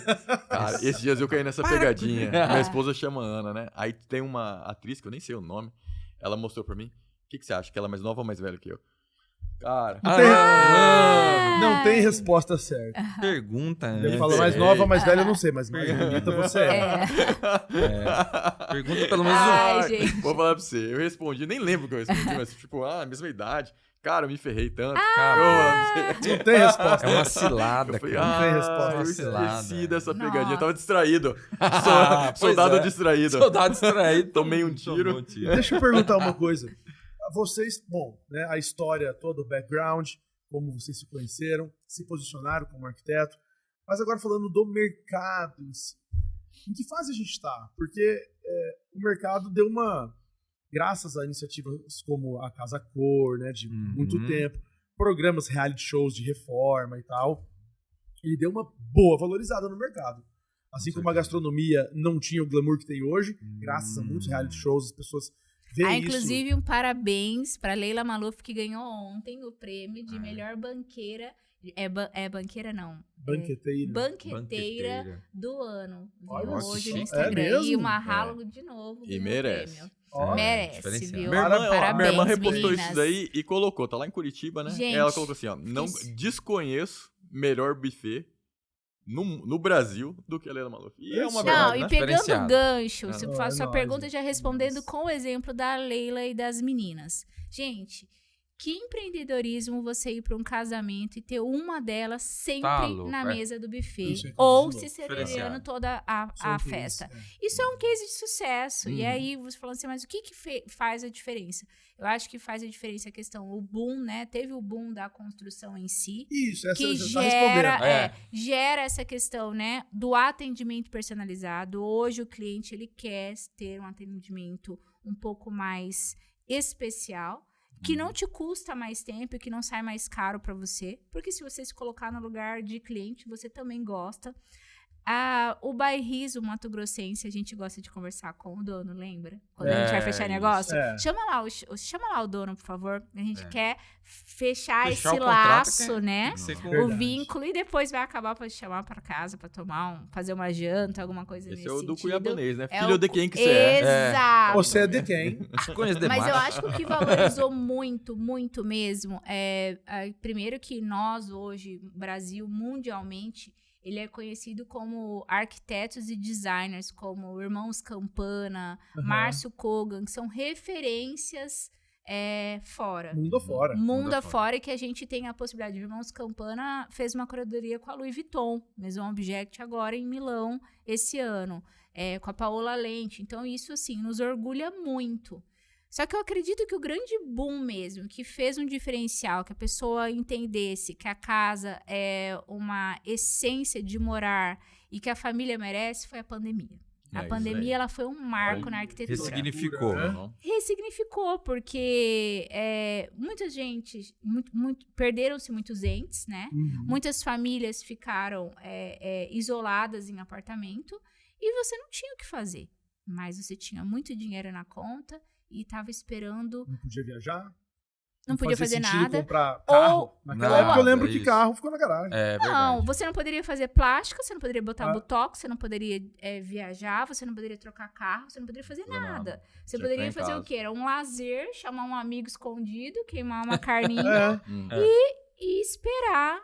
Cara, esses dias eu caí nessa pegadinha. Minha esposa chama Ana, né? Aí tem uma atriz, que eu nem sei o nome, ela mostrou pra mim. O que você acha? Que ela é mais nova ou mais velha que eu? Cara... Não tem resposta certa. Pergunta, né? Ele falou mais nova, mais velha, eu não sei, mas mais bonita você é. Pergunta pelo menos gente. Vou falar pra você, eu respondi, nem lembro o que eu respondi, mas tipo, mesma idade. Cara, eu me ferrei tanto. Não tem resposta. É uma cilada. Eu falei, não tem resposta. Eu cilada. esqueci dessa pegadinha, eu tava distraído. Soldado distraído. Soldado distraído. Tomei um tiro. Deixa eu perguntar uma coisa. Vocês, né, a história toda, o background, como vocês se conheceram, se posicionaram como arquiteto, mas agora falando do mercado em si. Em que fase a gente está? Porque o mercado deu graças a iniciativas como a Casa Cor, né, de muito tempo, programas, reality shows de reforma e tal, ele deu uma boa valorizada no mercado. Assim como a gastronomia não tinha o glamour que tem hoje, graças a muitos reality shows, as pessoas veem inclusive, isso. um parabéns para Leila Maluf, que ganhou ontem o prêmio de melhor banqueira. Banqueira não. Banqueteira do ano. Hoje no Instagram. E uma Halo de novo. E merece. Merece, viu? Minha irmã repostou meninas. isso daí e colocou. Tá lá em Curitiba, né? Gente, ela colocou assim, não desconheço melhor buffet no Brasil do que a Leila Maluf. E é uma verdade, e né? pegando o gancho, você faz sua nóis, pergunta já respondendo com o exemplo da Leila e das meninas. Gente, que empreendedorismo você ir para um casamento e ter uma delas sempre na mesa do buffet ou se celebrando toda a festa. Isso é um case de sucesso. E aí você falando assim, mas o que faz a diferença? Eu acho que faz a diferença a questão, o boom, né? Teve o boom da construção em si. Isso, essa que já tá respondendo. Gera essa questão, né? Do atendimento personalizado. Hoje o cliente, ele quer ter um atendimento um pouco mais especial, que não te custa mais tempo e que não sai mais caro para você. Porque se você se colocar no lugar de cliente, você também gosta. O bairrismo Mato Grossense, a gente gosta de conversar com o dono, lembra? Quando a gente vai fechar negócio. Chama lá o dono, por favor. A gente quer fechar esse laço, né? O vínculo. E depois vai acabar para te chamar para casa, para fazer uma janta, alguma coisa nesse sentido. Esse é o do cuiabanês, né? Filho de quem que você é. Exato. Você é de quem? Mas eu acho que o que valorizou muito, muito mesmo, primeiro que nós hoje, Brasil, mundialmente, ele é conhecido como arquitetos e designers, como Irmãos Campana, Márcio Kogan, que são referências fora. Mundo afora, e que a gente tem a possibilidade. O Irmãos Campana fez uma curadoria com a Louis Vuitton, Maison Objet, agora em Milão, esse ano, com a Paola Lente. Então, isso, assim, nos orgulha muito. Só que eu acredito que o grande boom mesmo, que fez um diferencial, que a pessoa entendesse que a casa é uma essência de morar e que a família merece, foi a pandemia. A pandemia ela foi um marco na arquitetura. Ressignificou. Ressignificou, porque muita gente, perderam-se muitos entes, né? Muitas famílias ficaram isoladas em apartamento e você não tinha o que fazer. Mas você tinha muito dinheiro na conta e estava esperando... Não podia viajar? Não podia fazer nada. Comprar carro. Naquela época eu lembro que carro ficou na garagem. Não, você não poderia fazer plástica, você não poderia botar botox, você não poderia viajar, você não poderia trocar carro, você não poderia fazer nada. Você poderia fazer o quê? Era um lazer, chamar um amigo escondido, queimar uma carninha e esperar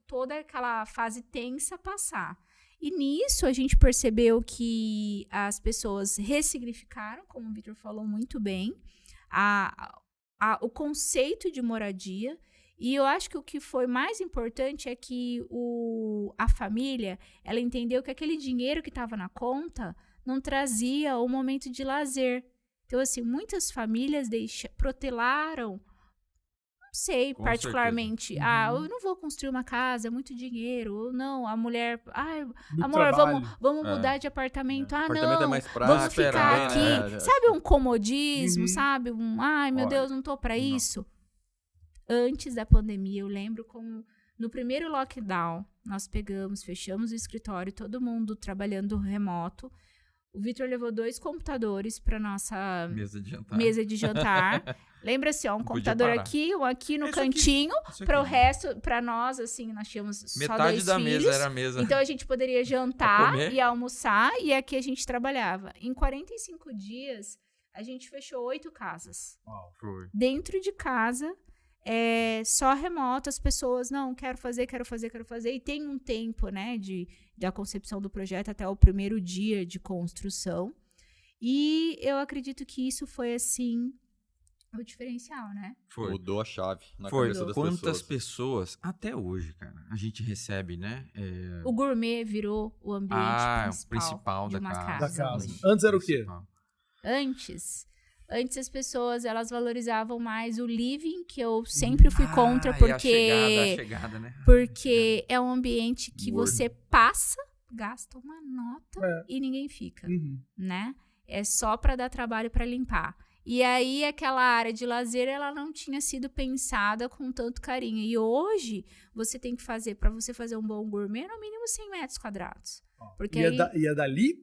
toda aquela fase tensa passar. E nisso a gente percebeu que as pessoas ressignificaram, como o Vitor falou muito bem, o conceito de moradia. E eu acho que o que foi mais importante é que a família, ela entendeu que aquele dinheiro que estava na conta não trazia o momento de lazer. Então, assim, muitas famílias protelaram, não sei, particularmente, eu não vou construir uma casa, é muito dinheiro, ou não, a mulher, amor, vamos mudar de apartamento, apartamento não, é mais prático, vamos ficar aqui, né? sabe, um comodismo, sabe, meu Deus, não tô pra isso. Antes da pandemia, eu lembro como no primeiro lockdown, nós fechamos o escritório, todo mundo trabalhando remoto. O Vitor levou 2 computadores para nossa mesa de jantar. Lembra-se, um computador aqui, um aqui no cantinho. Para o resto, para nós, assim, nós tínhamos só 2 filhos. Metade da mesa era a mesa. Então, a gente poderia jantar e almoçar, e aqui a gente trabalhava. Em 45 dias, a gente fechou 8 casas. Foi. Dentro de casa, só remoto, as pessoas, não, quero fazer. E tem um tempo, né, da concepção do projeto até o primeiro dia de construção. E eu acredito que isso foi, assim, o diferencial, né? Foi. Mudou a chave na cabeça das pessoas. Quantas pessoas, até hoje, cara, a gente recebe, né? O gourmet virou o ambiente principal da de uma casa. Hoje. Antes era o quê? Antes as pessoas, elas valorizavam mais o living, que eu sempre fui contra, porque... a chegada, né? Porque é um ambiente que você passa, gasta uma nota e ninguém fica, né? É só para dar trabalho para limpar. E aí, aquela área de lazer, ela não tinha sido pensada com tanto carinho. E hoje, você tem que fazer, para você fazer um bom gourmet, no mínimo 100 metros quadrados. Porque e é dali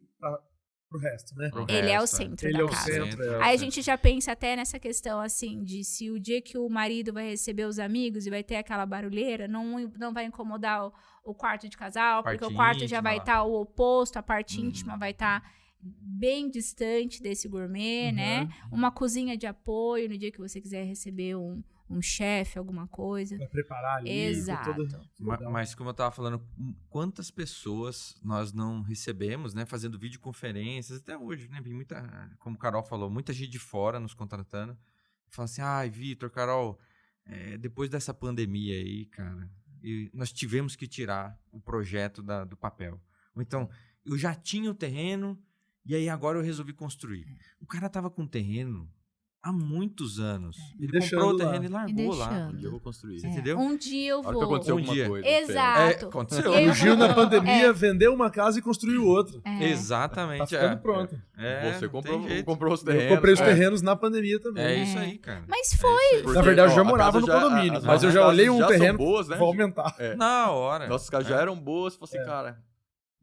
pro resto, né? Ele é o centro da casa. Aí a gente já pensa até nessa questão, assim, de se o dia que o marido vai receber os amigos e vai ter aquela barulheira, não vai incomodar o quarto de casal, porque o quarto já vai estar o oposto, a parte íntima vai estar bem distante desse gourmet, né? Uma cozinha de apoio no dia que você quiser receber um chefe, alguma coisa. Pra preparar ali. Exato. Mas como eu tava falando, quantas pessoas nós não recebemos, né? Fazendo videoconferências, até hoje, né? Vem como o Carol falou, muita gente de fora nos contratando. Fala assim, Vitor, Carol, depois dessa pandemia aí, cara, nós tivemos que tirar o projeto do papel. Ou então, eu já tinha o terreno e aí agora eu resolvi construir. O cara tava com terreno há muitos anos. Ele comprou o terreno e largou lá. Um dia eu vou construir. Você entendeu? Um dia eu vou. Aconteceu alguma coisa. Exato. Aconteceu. O Gil, na pandemia, vendeu uma casa e construiu outra. Exatamente. Tá ficando pronto. Você comprou os terrenos. Eu comprei os terrenos na pandemia também. É isso aí, cara. Mas foi. Na verdade, eu já morava no condomínio. Mas eu já olhei um terreno, boas, né? vou aumentar. Na hora. Nossas casas já eram boas. Falei assim, cara...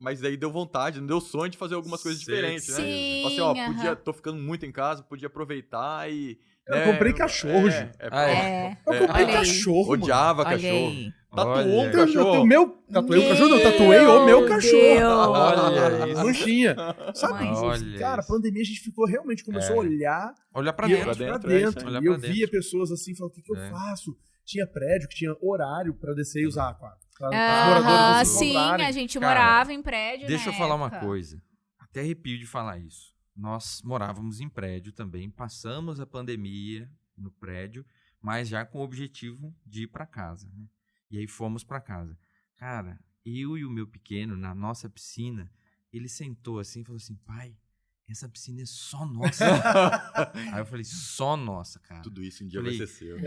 Mas daí deu vontade, não deu sonho de fazer algumas coisas diferentes, né? Sim, assim, tô ficando muito em casa, podia aproveitar e... Eu comprei cachorro, Gil. Eu comprei cachorro, odiava cachorro. Tatuou um cachorro. cachorro. Tatuei o cachorro, não, tatuei o meu cachorro. Olha isso. Manchinha. Sabe, cara, a pandemia a gente realmente começou a olhar pra dentro. E eu via pessoas assim, falando, o que eu faço? Tinha prédio que tinha horário pra descer e usar a quadra. Sim, a gente morava em prédio. Deixa eu falar uma coisa. Até arrepio de falar isso. Nós morávamos em prédio também, passamos a pandemia no prédio, mas já com o objetivo de ir para casa, né? E aí fomos para casa. Cara, eu e o meu pequeno, na nossa piscina, ele sentou assim e falou assim, pai, essa piscina é só nossa. Aí eu falei, só nossa, cara. Tudo isso um dia vai ser seu.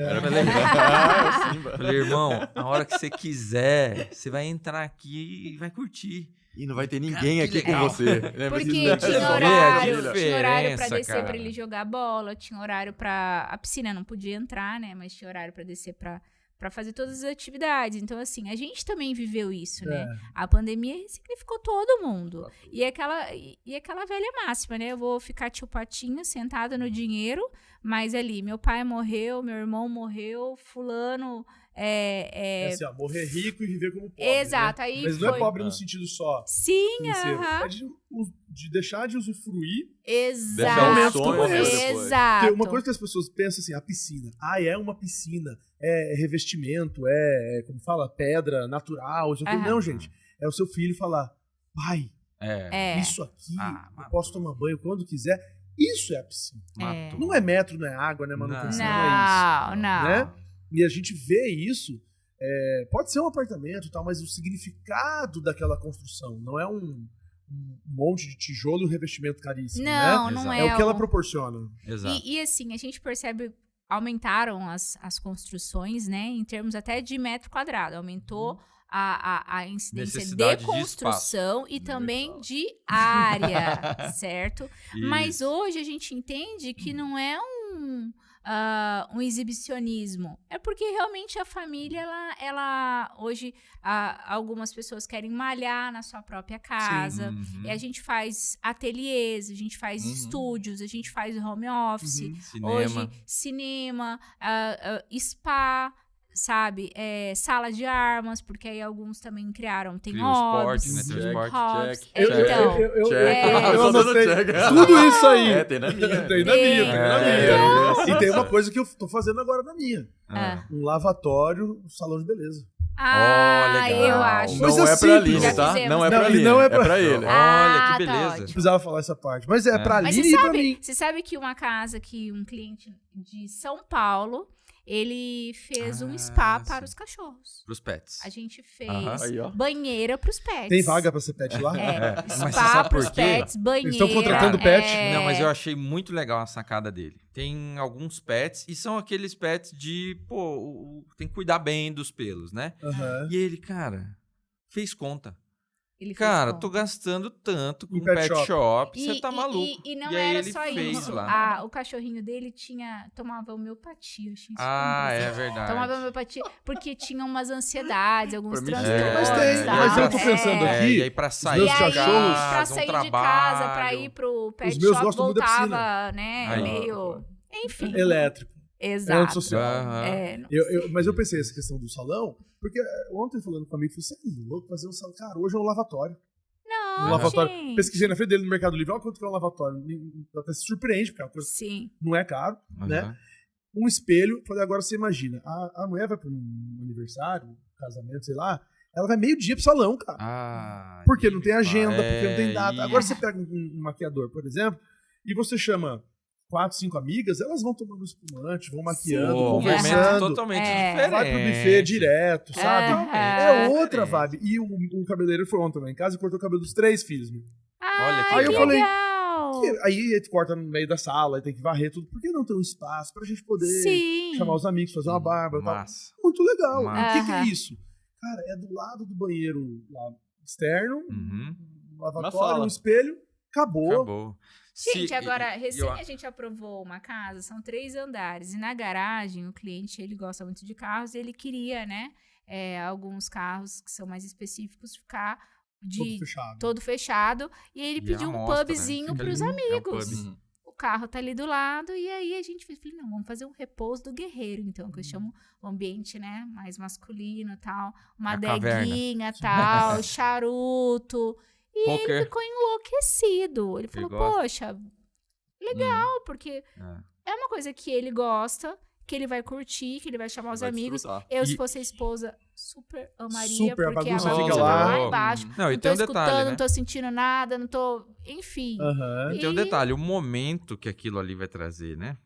Falei, irmão, a hora que você quiser, você vai entrar aqui e vai curtir. E não vai ter ninguém aqui com você. Né? Porque tinha horário pra descer pra ele jogar bola, tinha horário pra... A piscina não podia entrar, né? Mas tinha horário pra descer pra fazer todas as atividades. Então, assim, a gente também viveu isso, né? A pandemia significou todo mundo. E aquela velha máxima, né? Eu vou ficar tio Patinho sentada no dinheiro, mas ali, meu pai morreu, meu irmão morreu, fulano... assim, ó, morrer rico e viver como pobre. Exato, né? aí mas não é pobre no sentido só. Sim, é de deixar de usufruir. Exato. Exato. Tem uma coisa que as pessoas pensam assim, a piscina. É uma piscina, é revestimento, como fala, pedra natural. Isso aqui. Não, gente. É o seu filho falar, pai, isso aqui, eu posso tomar banho quando quiser. Isso é a piscina. Não é metro, não é água, não é manutenção, não é isso. Não. Né? E a gente vê isso, pode ser um apartamento e tal, mas o significado daquela construção não é um monte de tijolo e um revestimento caríssimo, não, né? Não é o que ela proporciona. Exato. E assim, a gente percebe, aumentaram as construções, né, em termos até de metro quadrado, aumentou a incidência de construção e também de área, certo? Isso. Mas hoje a gente entende que não é um exibicionismo. É porque realmente a família, ela hoje, algumas pessoas querem malhar na sua própria casa. E a gente faz ateliês, a gente faz estúdios, a gente faz home office. Hoje, cinema, spa, sabe? Sala de armas, porque aí alguns também criaram. Tem hobbies. Tem o esporte, hobbies. Eu anotei tudo isso aí. Tem na minha. Tem na minha. E tem uma coisa que eu tô fazendo agora na minha. Um lavatório, salão de beleza. Legal. Eu acho. Não é pra Aline, tá? Não é pra Aline, é pra ele. Olha, que beleza. Não precisava falar essa parte. Mas é pra Aline e pra mim. Você sabe que uma casa que um cliente de São Paulo, ele fez um spa para os cachorros. Para os pets. A gente fez Aí, banheira para os pets. Tem vaga para ser pet lá? Spa para os pets, banheira. Eles estão contratando pet? Não, mas eu achei muito legal a sacada dele. Tem alguns pets, e são aqueles pets de, tem que cuidar bem dos pelos, né? E ele, cara, fez conta. Cara, tô gastando tanto com pet shop, você tá maluco. E não era só isso. O cachorrinho dele tomava homeopatia. É verdade. Tomava homeopatia porque tinha umas ansiedades, alguns transtornos. Mas eu tô pensando aqui. E aí pra sair de casa, pra ir pro pet shop, voltava, né? Meio... Enfim. Elétrico. Exato. Mas eu pensei essa questão do salão, porque ontem falando com um amigo, você é louco fazer um salão. Cara, hoje é um lavatório. Não, um lavatório. Gente. Pesquisei na frente dele no Mercado Livre, olha quanto que é um lavatório. Até se surpreende, porque não é caro, né? Um espelho, falei, agora você imagina, a mulher vai para um aniversário, um casamento, sei lá, ela vai meio dia pro salão, cara. Porque não tem agenda, porque não tem data. Agora você pega um maquiador, por exemplo, e você chama 4, 5 amigas, elas vão tomando espumante, vão maquiando, conversando. Totalmente diferente. Vai pro buffet direto, sabe? É outra vibe. E o cabeleireiro foi ontem lá em casa e cortou o cabelo dos 3 filhos. Olha que Aí eu falei, legal. Aí ele corta no meio da sala, aí tem que varrer tudo. Por que não ter um espaço pra gente poder chamar os amigos, fazer uma barba e tal? Muito legal. O que é isso? Cara, é do lado do banheiro lá externo, um lavatório, um espelho, acabou. Gente, agora, a gente aprovou uma casa, são 3 andares, e na garagem o cliente, ele gosta muito de carros, ele queria, né, alguns carros que são mais específicos ficar todo fechado, e ele pediu um pubzinho pros amigos. O carro tá ali do lado, e aí a gente falei, não, vamos fazer um repouso do guerreiro, então, que eu chamo o ambiente, né, mais masculino, tal, uma adeguinha, tal, charuto. E ele ficou enlouquecido. Ele falou, poxa, legal, porque é uma coisa que ele gosta, que ele vai curtir, que ele vai chamar os amigos. Eu, se fosse a esposa, super amaria, porque a bagunça fica lá embaixo. Não tô escutando, detalhe, né? não tô sentindo nada, não tô... Enfim. E tem um detalhe, o momento que aquilo ali vai trazer, né?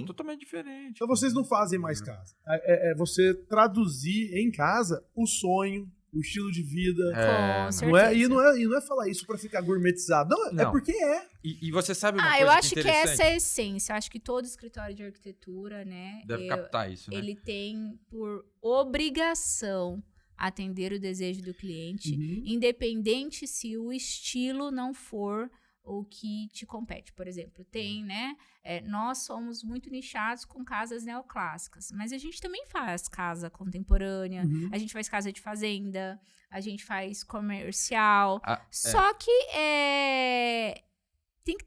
Totalmente diferente. Então vocês não fazem mais casa. É você traduzir em casa o sonho, o estilo de vida. Com certeza. E não é falar isso pra ficar gourmetizado. Não. É porque é. E você sabe uma coisa eu acho que interessante? essa é a essência. Eu acho que todo escritório de arquitetura, né? Deve captar isso, né? Ele tem por obrigação atender o desejo do cliente, independente se o estilo não for o que te compete. Por exemplo, tem, né? Nós somos muito nichados com casas neoclássicas, mas a gente também faz casa contemporânea, a gente faz casa de fazenda, a gente faz comercial. Só que tem que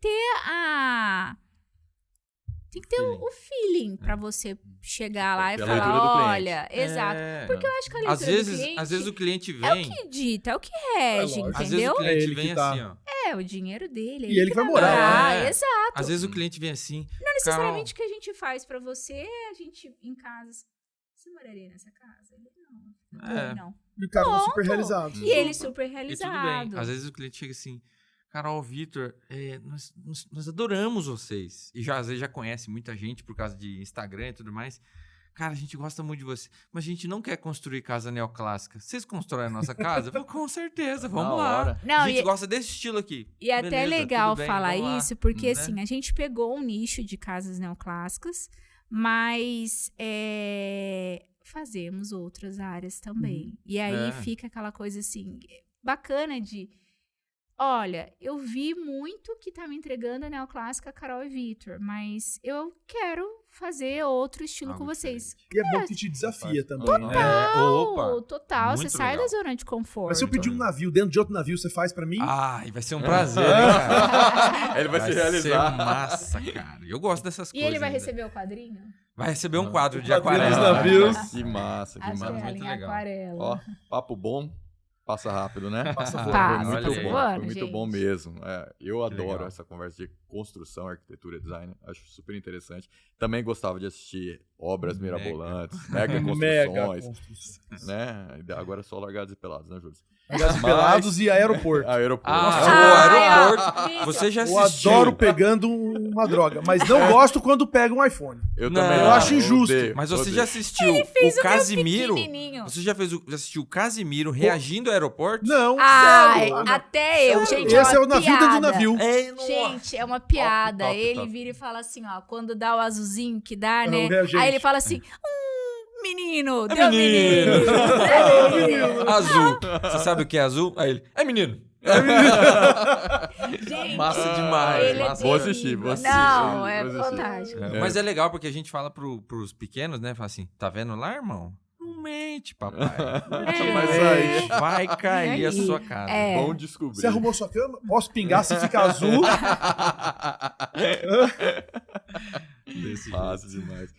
ter o feeling pra você chegar lá e falar, olha, exato. Porque eu acho que a leitura do cliente... Às vezes o cliente vem... É o que dita, é o que rege, entendeu? Às vezes o cliente vem assim, ó. O dinheiro dele. E ele vai morar lá. Exato. Às vezes o cliente vem assim... Não necessariamente o que a gente faz pra você, a gente em casa... Você moraria nessa casa? Ele não. E o cara super realizado. E ele super realizado. E tudo bem. Às vezes o cliente chega assim... Carol, Vitor, nós adoramos vocês. E às vezes já conhece muita gente por causa de Instagram e tudo mais. Cara, a gente gosta muito de você. Mas a gente não quer construir casa neoclássica. Vocês constroem a nossa casa? Eu falo, com certeza, vamos lá. Não, a gente gosta desse estilo aqui. E é até legal falar isso, porque assim, a gente pegou um nicho de casas neoclássicas, mas fazemos outras áreas também. E aí fica aquela coisa assim, bacana de... Olha, eu vi muito que tá me entregando a neoclássica Carol e Vitor, mas eu quero fazer outro estilo com vocês. E é bom que te desafia também, Total. Você sai da zona de conforto. Mas se eu pedir um navio dentro de outro navio, você faz pra mim? Vai ser um prazer, cara. Ele vai se realizar. Vai ser massa, cara. Eu gosto dessas coisas. E ele vai receber o quadrinho? Vai receber um quadro de aquarela. Navios. Que massa, que massa. Muito legal. Aquarela. Ó, papo bom. Passa rápido, né? Passa Foi muito bom gente. mesmo. Eu adoro legal. essa conversa de construção, arquitetura e design. Acho super interessante. Também gostava de assistir obras mirabolantes, mega construções. Né? Agora é só Largados e Pelados, né, Júlio? Largados e Pelados e Aeroporto. Aeroporto. Aeroporto. Você já assistiu? Eu adoro pegando uma droga, mas não gosto quando pega um iPhone. Eu também. Eu acho injusto. Mas você já assistiu o Casimiro? Você já assistiu o Casimiro reagindo ao aeroporto? Não, sério. Até eu, gente. Esse é o navio dentro do navio. Gente, é uma piada. Ele vira e fala assim, ó, quando dá o azulzinho que dá, né? Aí ele fala assim, menino, deu menino. Azul. Você sabe o que é azul? Aí ele, é menino. Gente, massa demais. Massa. Vou assistir. Não, é fantástico. Mas é legal porque a gente fala pros pequenos, né? Fala assim, tá vendo lá, irmão? Não mente, papai. Vai cair a sua casa. Bom descobrir. Você arrumou sua cama? Posso pingar se ficar azul? Fácil demais.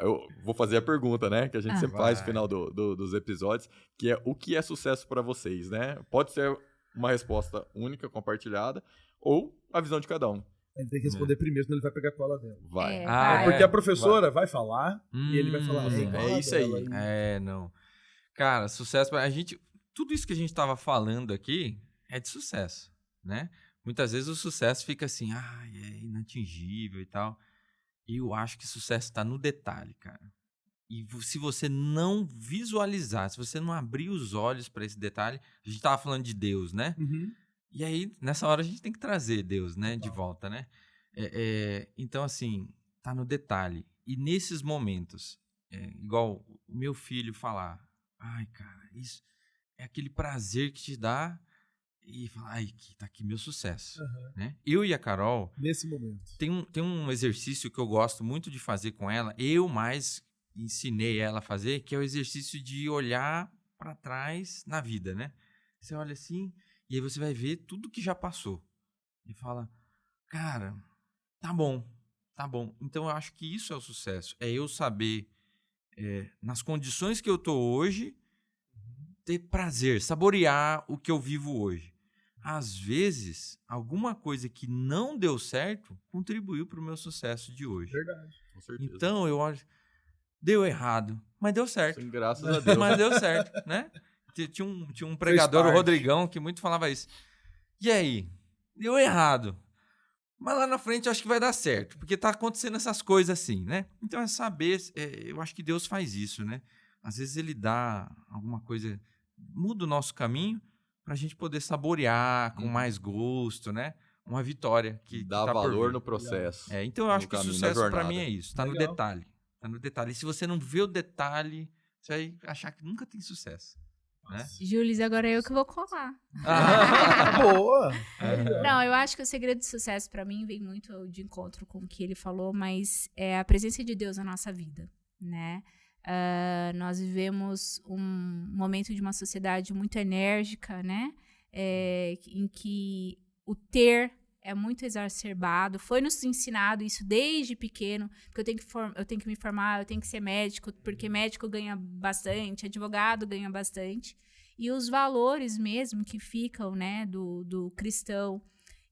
Eu vou fazer a pergunta, né? Que a gente sempre faz no final dos episódios, que é o que é sucesso para vocês, né? Pode ser uma resposta única, compartilhada, ou a visão de cada um. Ele tem que responder primeiro, senão ele vai pegar a cola dela. Vai. Porque a professora vai falar e ele vai falar. É isso aí. Não. Cara, sucesso pra gente. Tudo isso que a gente tava falando aqui é de sucesso, né? Muitas vezes o sucesso fica assim, é inatingível e tal. E eu acho que sucesso tá no detalhe, cara. E se você não visualizar, se você não abrir os olhos para esse detalhe, a gente tava falando de Deus, né? E aí, nessa hora, a gente tem que trazer Deus, né? De volta, né? Então, assim, tá no detalhe. E nesses momentos, igual o meu filho falar, cara, isso é aquele prazer que te dá e falar, tá aqui meu sucesso. Né? Eu e a Carol, nesse momento, tem um exercício que eu gosto muito de fazer com ela, eu mais ensinei ela a fazer, que é o exercício de olhar para trás na vida, né? Você olha assim... E aí você vai ver tudo que já passou. E fala, cara, tá bom. Então eu acho que isso é o sucesso. É eu saber, nas condições que eu tô hoje, ter prazer, saborear o que eu vivo hoje. Às vezes, alguma coisa que não deu certo contribuiu para o meu sucesso de hoje. Verdade. Com certeza. Então eu olho, deu errado, mas deu certo. Sim, graças a Deus. Mas deu certo, né? Tinha um pregador, o Rodrigão, que muito falava isso. E aí? Deu errado. Mas lá na frente eu acho que vai dar certo. Porque tá acontecendo essas coisas assim, né? Então é saber... eu acho que Deus faz isso, né? Às vezes ele dá alguma coisa... Muda o nosso caminho pra gente poder saborear com mais gosto, né? Uma vitória que dá tá valor no processo. Então eu acho que o sucesso pra mim é isso. Tá no detalhe. Tá no detalhe. E se você não vê o detalhe, você vai achar que nunca tem sucesso. Né? Júlio, agora é eu que vou colar. Boa! Não, eu acho que o segredo de sucesso pra mim vem muito de encontro com o que ele falou, mas é a presença de Deus na nossa vida, né? Nós vivemos um momento de uma sociedade muito enérgica, né? Em que o ter é muito exacerbado. Foi nos ensinado isso desde pequeno, porque eu tenho que me formar, eu tenho que ser médico, porque médico ganha bastante, advogado ganha bastante. E os valores mesmo que ficam, né, do cristão.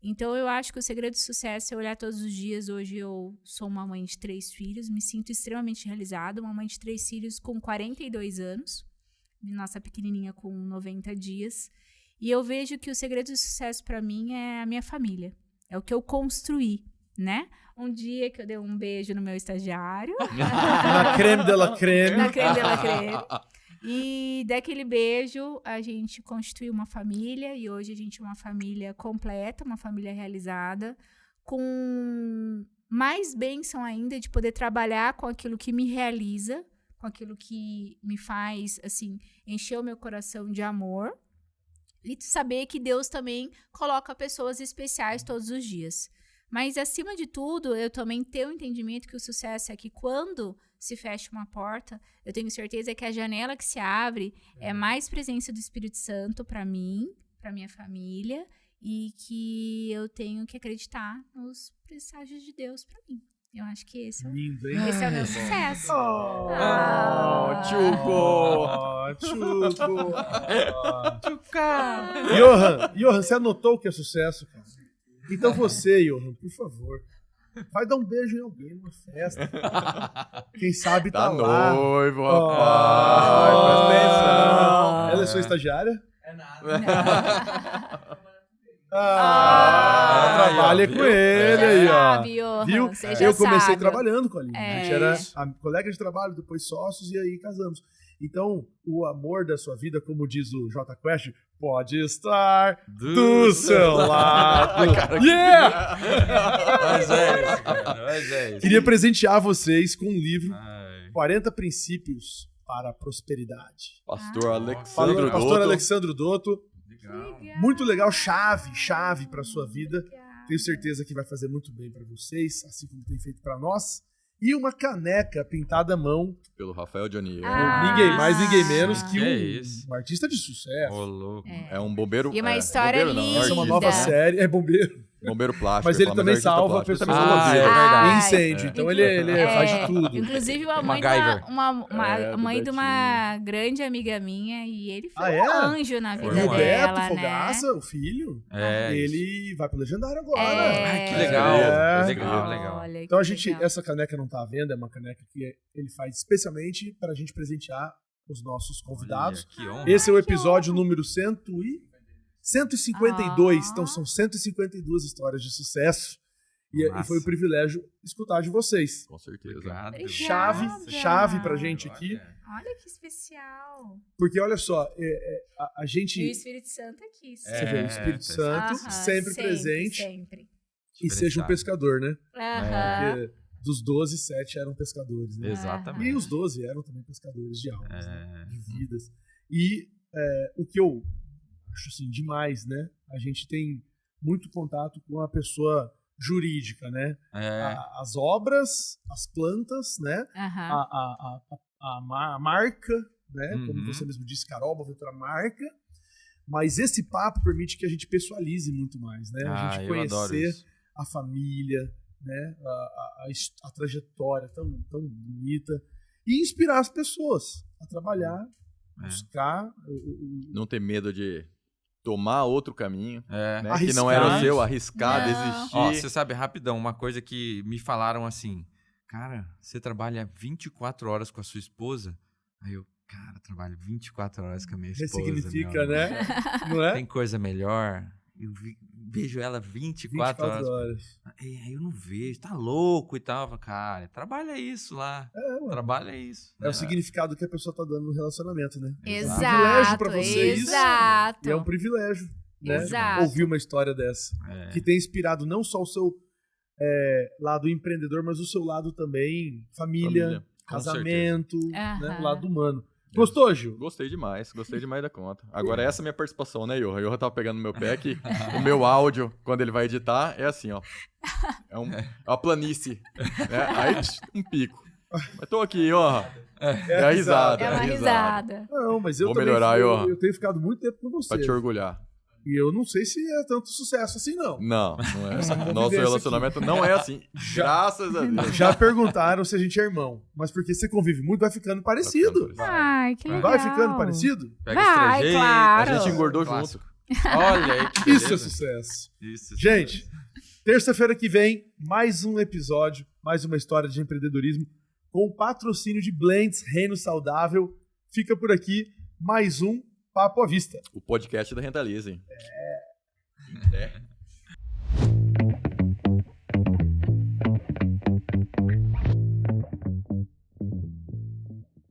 Então, eu acho que o segredo do sucesso é olhar todos os dias. Hoje eu sou uma mãe de 3 filhos, me sinto extremamente realizada, uma mãe de 3 filhos com 42 anos, nossa pequenininha com 90 dias. E eu vejo que o segredo do sucesso para mim é a minha família. É o que eu construí, né? Um dia que eu dei um beijo no meu estagiário. Na creme de la creme. Na creme de la creme. E daquele beijo, a gente constituiu uma família. E hoje a gente é uma família completa, uma família realizada. Com mais bênção ainda de poder trabalhar com aquilo que me realiza. Com aquilo que me faz, assim, encher o meu coração de amor. E saber que Deus também coloca pessoas especiais todos os dias. Mas, acima de tudo, eu também tenho o entendimento que o sucesso é que quando se fecha uma porta, eu tenho certeza que a janela que se abre é mais presença do Espírito Santo para mim, para minha família, e que eu tenho que acreditar nos presságios de Deus para mim. Eu acho que esse é o meu sucesso. Tchuco! Johan, você anotou o que é sucesso, cara? Então você, Johan, por favor, vai dar um beijo em alguém numa festa. Quem sabe tá lá. Noivo, rapaz. Presta atenção. Ela é sua estagiária? É nada. Trabalha com ele aí, ó. Sabe, Johan, Viu? você já Eu comecei sabe. trabalhando com a Aline. A gente era isso. colega de trabalho, depois sócios e aí casamos. Então, o amor da sua vida, como diz o J Quest, pode estar do seu lado. Yeah! Mas é isso, cara. Mas é isso. Queria presentear vocês com um livro, Ai. 40 Princípios para a Prosperidade. Pastor Alexandre Pastor Dotto. Alexandre Dotto. Legal. Muito legal, chave para sua vida. Tenho certeza que vai fazer muito bem para vocês, assim como tem feito para nós. E uma caneca pintada à mão. Pelo Rafael Johnny. Ninguém mais, ninguém menos que isso. um artista de sucesso. Ô, louco. É um bombeiro. E uma história bombeiro, não, linda. Essa é uma artista, nova né? série. É bombeiro. Bombeiro plástico. Mas ele também artista salva plástico. pessoas Ele também é salva verdade. em incêndio. Então ele faz de tudo. Inclusive, a mãe, MacGyver. a do mãe de uma Betinho. grande amiga minha, e ele foi Ah, é? um anjo na vida Foi um O dela, Beto né? Fogaça, o filho, É. ele vai pro Legendário agora. Ai, que legal. É. Legal. Olha, Então que legal. essa caneca não tá à venda, é uma caneca que ele faz especialmente pra gente presentear os nossos convidados. Olha, que honra. Esse é o episódio número 152. Então são 152 histórias de sucesso. E Massa. foi um privilégio escutar de vocês. Com certeza. Obrigado. Obrigada. Chave pra gente aqui. Olha que especial. Porque olha só, a E o gente... Espírito Santo aqui. Você vê o Espírito tá Santo Aham, sempre presente Sempre. e seja um pescador, né? Aham. Porque dos 12, 7 eram pescadores, né? Exatamente. E os 12 eram também pescadores de almas, É. né? De vidas. E o que eu acho assim, demais, né? A gente tem muito contato com a pessoa jurídica, né? É. As obras, as plantas, né? Aham. A marca, né? Como Uhum. você mesmo disse, Carol Boaventura, marca. Mas esse papo permite que a gente pessoalize muito mais, né? A gente eu adoro conhecer isso. a família, né? A trajetória tão bonita e inspirar as pessoas a trabalhar, buscar Não ter medo de tomar outro caminho, É. né? Que não era o Arriscar. seu, arriscar, Não. desistir. Ó, você sabe, rapidão, uma coisa que me falaram assim, cara, você trabalha 24 horas com a sua esposa? Aí eu, cara, trabalho 24 horas com a minha esposa. ressignifica, meu né? amor. Não é? Tem coisa melhor? Eu vejo ela 24 horas. horas. Aí eu não vejo, tá louco e tal. Eu falo, cara, trabalha isso lá. Mano. Trabalha isso. É o significado que a pessoa tá dando no relacionamento, né? Exato. privilégio pra você isso. Exato. E é um privilégio, né? Exato. Ouvir uma história dessa. É. Que tem inspirado não só o seu lado empreendedor, mas o seu lado também família, Família, com casamento, certeza. né? Aham. O lado humano. Gostou, Gil? Gostei demais da conta. Agora essa é a minha participação, né, Johan? Johan tava pegando no meu pé que o meu áudio, quando ele vai editar, é assim, ó. É uma planície. Né? Aí, um pico. Mas tô aqui, ó. É a risada. É uma risada. Não, mas eu Vou também melhorar, eu tenho ficado muito tempo com você. Pra te orgulhar. E eu não sei se é tanto sucesso assim, não. Não é. Nosso relacionamento não é assim. Graças a Deus. Já perguntaram se a gente é irmão. Mas porque você convive muito, vai ficando parecido. Ai, que legal. Vai ficando parecido? Pega Vai, os claro. A gente engordou Clássico. junto. Olha aí que Isso é beleza. sucesso. Isso. Gente, terça-feira que vem, mais um episódio, mais uma história de empreendedorismo com o patrocínio de Blends Reino Saudável. Fica por aqui mais um Papo à Vista. O podcast da Rentalize, hein? É.